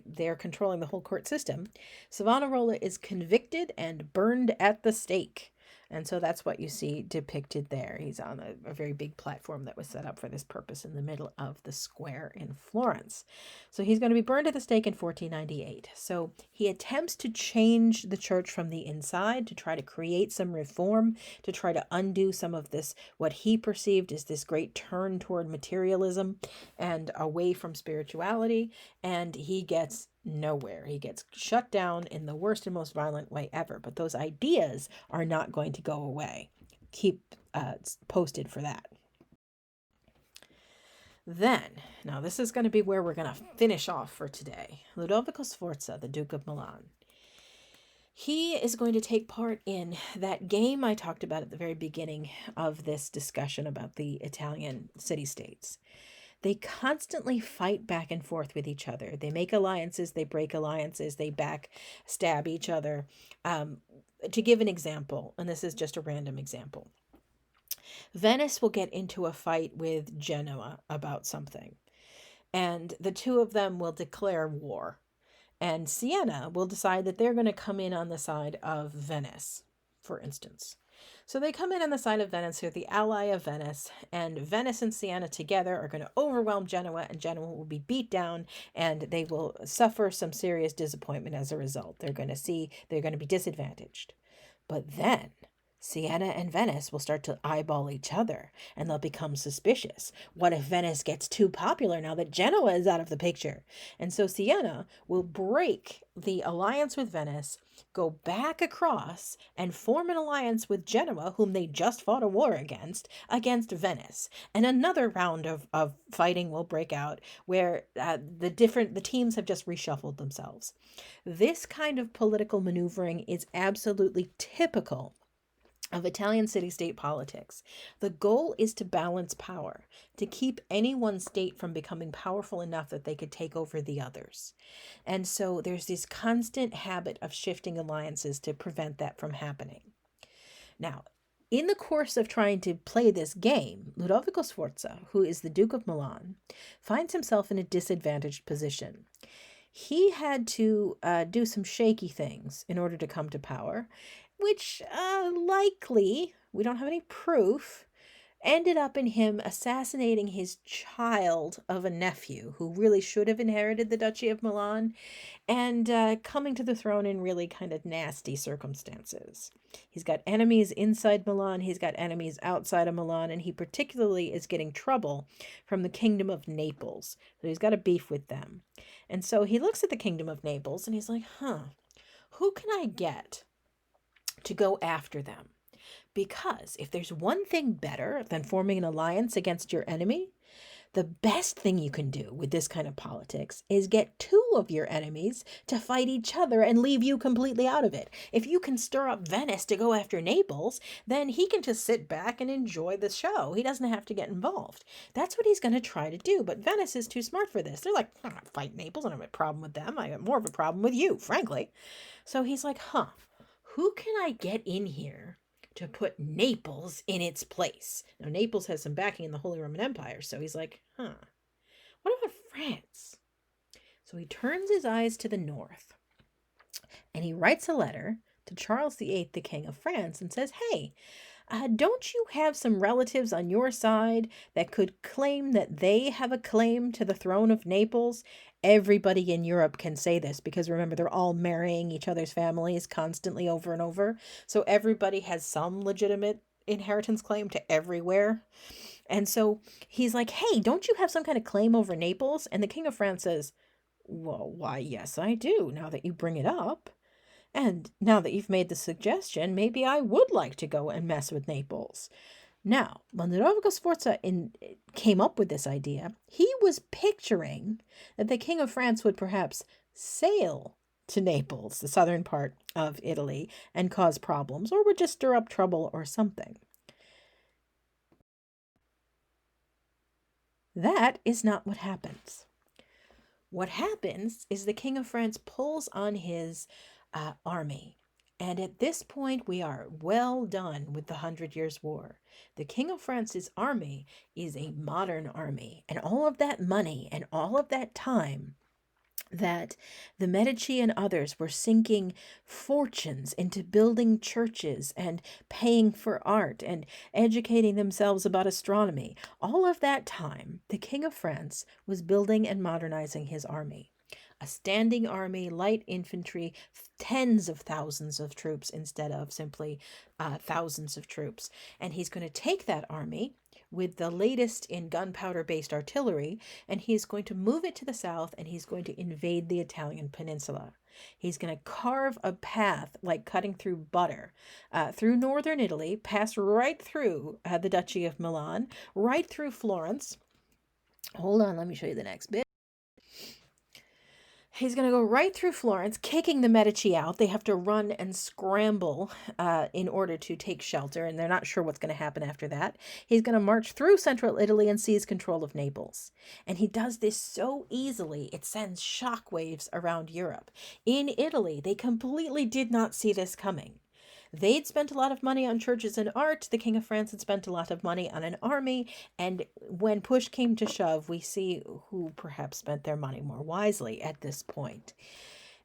A: they're controlling the whole court system, Savonarola is convicted and burned at the stake. And so that's what you see depicted there. He's on a very big platform that was set up for this purpose in the middle of the square in Florence. So he's going to be burned at the stake in 1498. So he attempts to change the church from the inside, to try to create some reform, to try to undo some of this, what he perceived as this great turn toward materialism and away from spirituality. And he gets nowhere. He gets shut down in the worst and most violent way ever. But those ideas are not going to go away. Keep posted for that. Then, now this is going to be where we're going to finish off for today. Ludovico Sforza, the Duke of Milan. He is going to take part in that game I talked about at the very beginning of this discussion about the Italian city-states. They constantly fight back and forth with each other. They make alliances, they break alliances, they backstab each other. To give an example, and this is just a random example, Venice will get into a fight with Genoa about something, and the two of them will declare war. And Siena will decide that they're going to come in on the side of Venice, for instance. So they come in on the side of Venice, who are the ally of Venice, and Venice and Siena together are going to overwhelm Genoa, and Genoa will be beat down, and they will suffer some serious disappointment as a result. They're going to be disadvantaged. But then Siena and Venice will start to eyeball each other, and they'll become suspicious. What if Venice gets too popular now that Genoa is out of the picture? And so Siena will break the alliance with Venice, go back across, and form an alliance with Genoa, whom they just fought a war against Venice. And another round of fighting will break out where the teams have just reshuffled themselves. This kind of political maneuvering is absolutely typical of Italian city-state politics. The goal is to balance power, to keep any one state from becoming powerful enough that they could take over the others. And so there's this constant habit of shifting alliances to prevent that from happening. Now, in the course of trying to play this game, Ludovico Sforza, who is the Duke of Milan, finds himself in a disadvantaged position. He had to do some shaky things in order to come to power, which likely, we don't have any proof, ended up in him assassinating his child of a nephew who really should have inherited the Duchy of Milan, and coming to the throne in really kind of nasty circumstances. He's got enemies inside Milan, he's got enemies outside of Milan, and he particularly is getting trouble from the Kingdom of Naples. So he's got a beef with them. And so he looks at the Kingdom of Naples and he's like, who can I get to go after them? Because if there's one thing better than forming an alliance against your enemy, the best thing you can do with this kind of politics is get two of your enemies to fight each other and leave you completely out of it. If you can stir up Venice to go after Naples, then he can just sit back and enjoy the show. He doesn't have to get involved. That's what he's going to try to do, but Venice is too smart for this. They're like, I'm not fighting Naples. I don't have a problem with them. I have more of a problem with you, frankly. So he's like, who can I get in here to put Naples in its place? Now, Naples has some backing in the Holy Roman Empire, so he's like, what about France? So he turns his eyes to the north, and he writes a letter to Charles VIII, the King of France, and says, hey, don't you have some relatives on your side that could claim that they have a claim to the throne of Naples? Everybody in Europe can say this because remember, they're all marrying each other's families constantly over and over. So everybody has some legitimate inheritance claim to everywhere. And so he's like, hey, don't you have some kind of claim over Naples? And the King of France says, well, why, yes, I do, now that you bring it up. And now that you've made the suggestion, maybe I would like to go and mess with Naples. Now, when Ludovico Sforza came up with this idea, he was picturing that the King of France would perhaps sail to Naples, the southern part of Italy, and cause problems, or would just stir up trouble or something. That is not what happens. What happens is the King of France pulls on his army. And at this point, we are well done with the 100 Years' War. The King of France's army is a modern army. And all of that money and all of that time that the Medici and others were sinking fortunes into building churches and paying for art and educating themselves about astronomy, all of that time, the King of France was building and modernizing his army. A standing army, light infantry, tens of thousands of troops instead of simply thousands of troops. And he's going to take that army with the latest in gunpowder-based artillery, and he's going to move it to the south, and he's going to invade the Italian peninsula. He's going to carve a path like cutting through butter through northern Italy, pass right through the Duchy of Milan, right through Florence. Hold on, let me show you the next bit. He's going to go right through Florence, kicking the Medici out. They have to run and scramble in order to take shelter, and they're not sure what's going to happen after that. He's going to march through central Italy and seize control of Naples. And he does this so easily, it sends shockwaves around Europe. In Italy, they completely did not see this coming. They'd spent a lot of money on churches and art. The King of France had spent a lot of money on an army. And when push came to shove, we see who perhaps spent their money more wisely at this point.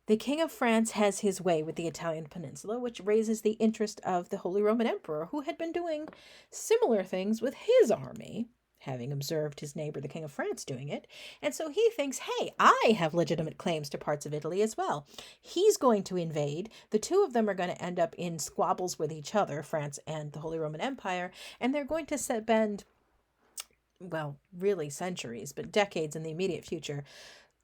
A: The King of France has his way with the Italian peninsula, which raises the interest of the Holy Roman Emperor, who had been doing similar things with his army, having observed his neighbor, the King of France, doing it. And so he thinks, hey, I have legitimate claims to parts of Italy as well. He's going to invade. The two of them are going to end up in squabbles with each other, France and the Holy Roman Empire, and they're going to spend, well, really centuries, but decades in the immediate future,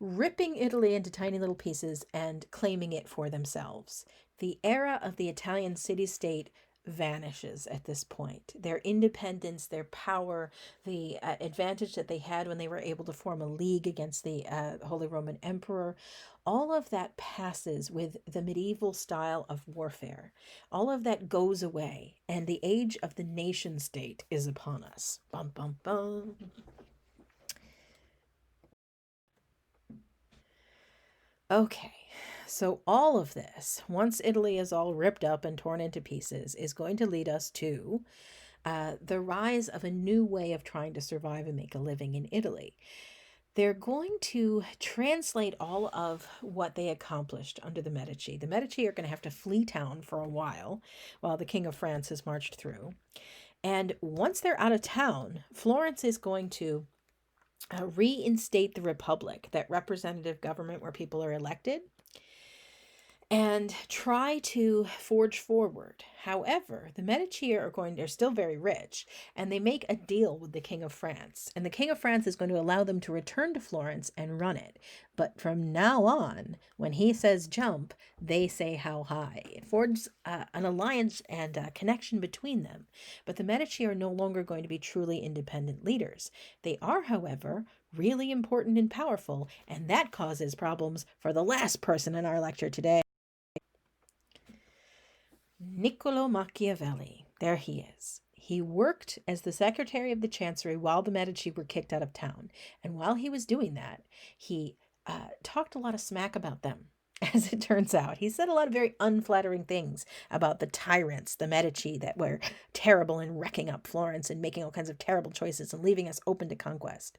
A: ripping Italy into tiny little pieces and claiming it for themselves. The era of the Italian city state vanishes at this point. Their independence, their power, the advantage that they had when they were able to form a league against the Holy Roman Emperor, all of that passes with the medieval style of warfare. All of that goes away, and the age of the nation state is upon us. Bum, bum, bum. Okay, so all of this, once Italy is all ripped up and torn into pieces, is going to lead us to the rise of a new way of trying to survive and make a living in Italy. They're going to translate all of what they accomplished under the Medici. The Medici are going to have to flee town for a while the King of France has marched through. And once they're out of town, Florence is going to reinstate the Republic, that representative government where people are elected, and try to forge forward. However, the Medici they're still very rich, and they make a deal with the King of France. And the King of France is going to allow them to return to Florence and run it. But from now on, when he says jump, they say how high. It forges an alliance and a connection between them. But the Medici are no longer going to be truly independent leaders. They are, however, really important and powerful, and that causes problems for the last person in our lecture today. Niccolo Machiavelli. There he is. He worked as the secretary of the chancery while the Medici were kicked out of town. And while he was doing that, he talked a lot of smack about them. As it turns out, he said a lot of very unflattering things about the tyrants, the Medici, that were terrible in wrecking up Florence and making all kinds of terrible choices and leaving us open to conquest.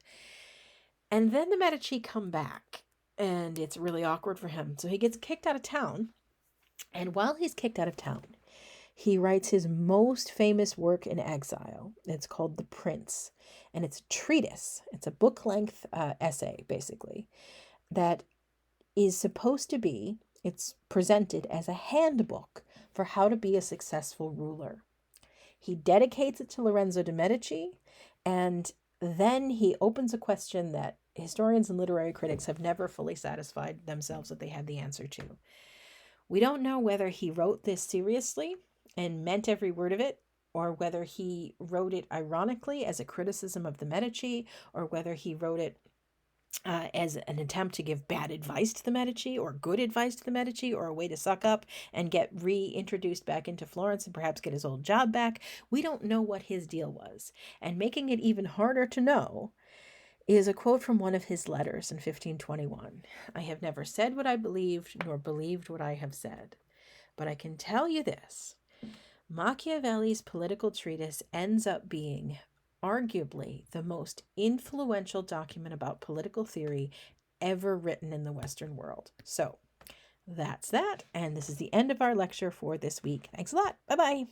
A: And then the Medici come back, and it's really awkward for him. So he gets kicked out of town. And while he's kicked out of town, he writes his most famous work in exile. It's called The Prince, and it's a treatise. It's a book-length essay, basically, that is supposed to be, it's presented as a handbook for how to be a successful ruler. He dedicates it to Lorenzo de' Medici, and then he opens a question that historians and literary critics have never fully satisfied themselves that they had the answer to. We don't know whether he wrote this seriously and meant every word of it, or whether he wrote it ironically as a criticism of the Medici, or whether he wrote it as an attempt to give bad advice to the Medici, or good advice to the Medici, or a way to suck up and get reintroduced back into Florence and perhaps get his old job back. We don't know what his deal was. And making it even harder to know is a quote from one of his letters in 1521. I have never said what I believed, nor believed what I have said. But I can tell you this. Machiavelli's political treatise ends up being arguably the most influential document about political theory ever written in the Western world. So that's that. And this is the end of our lecture for this week. Thanks a lot. Bye-bye.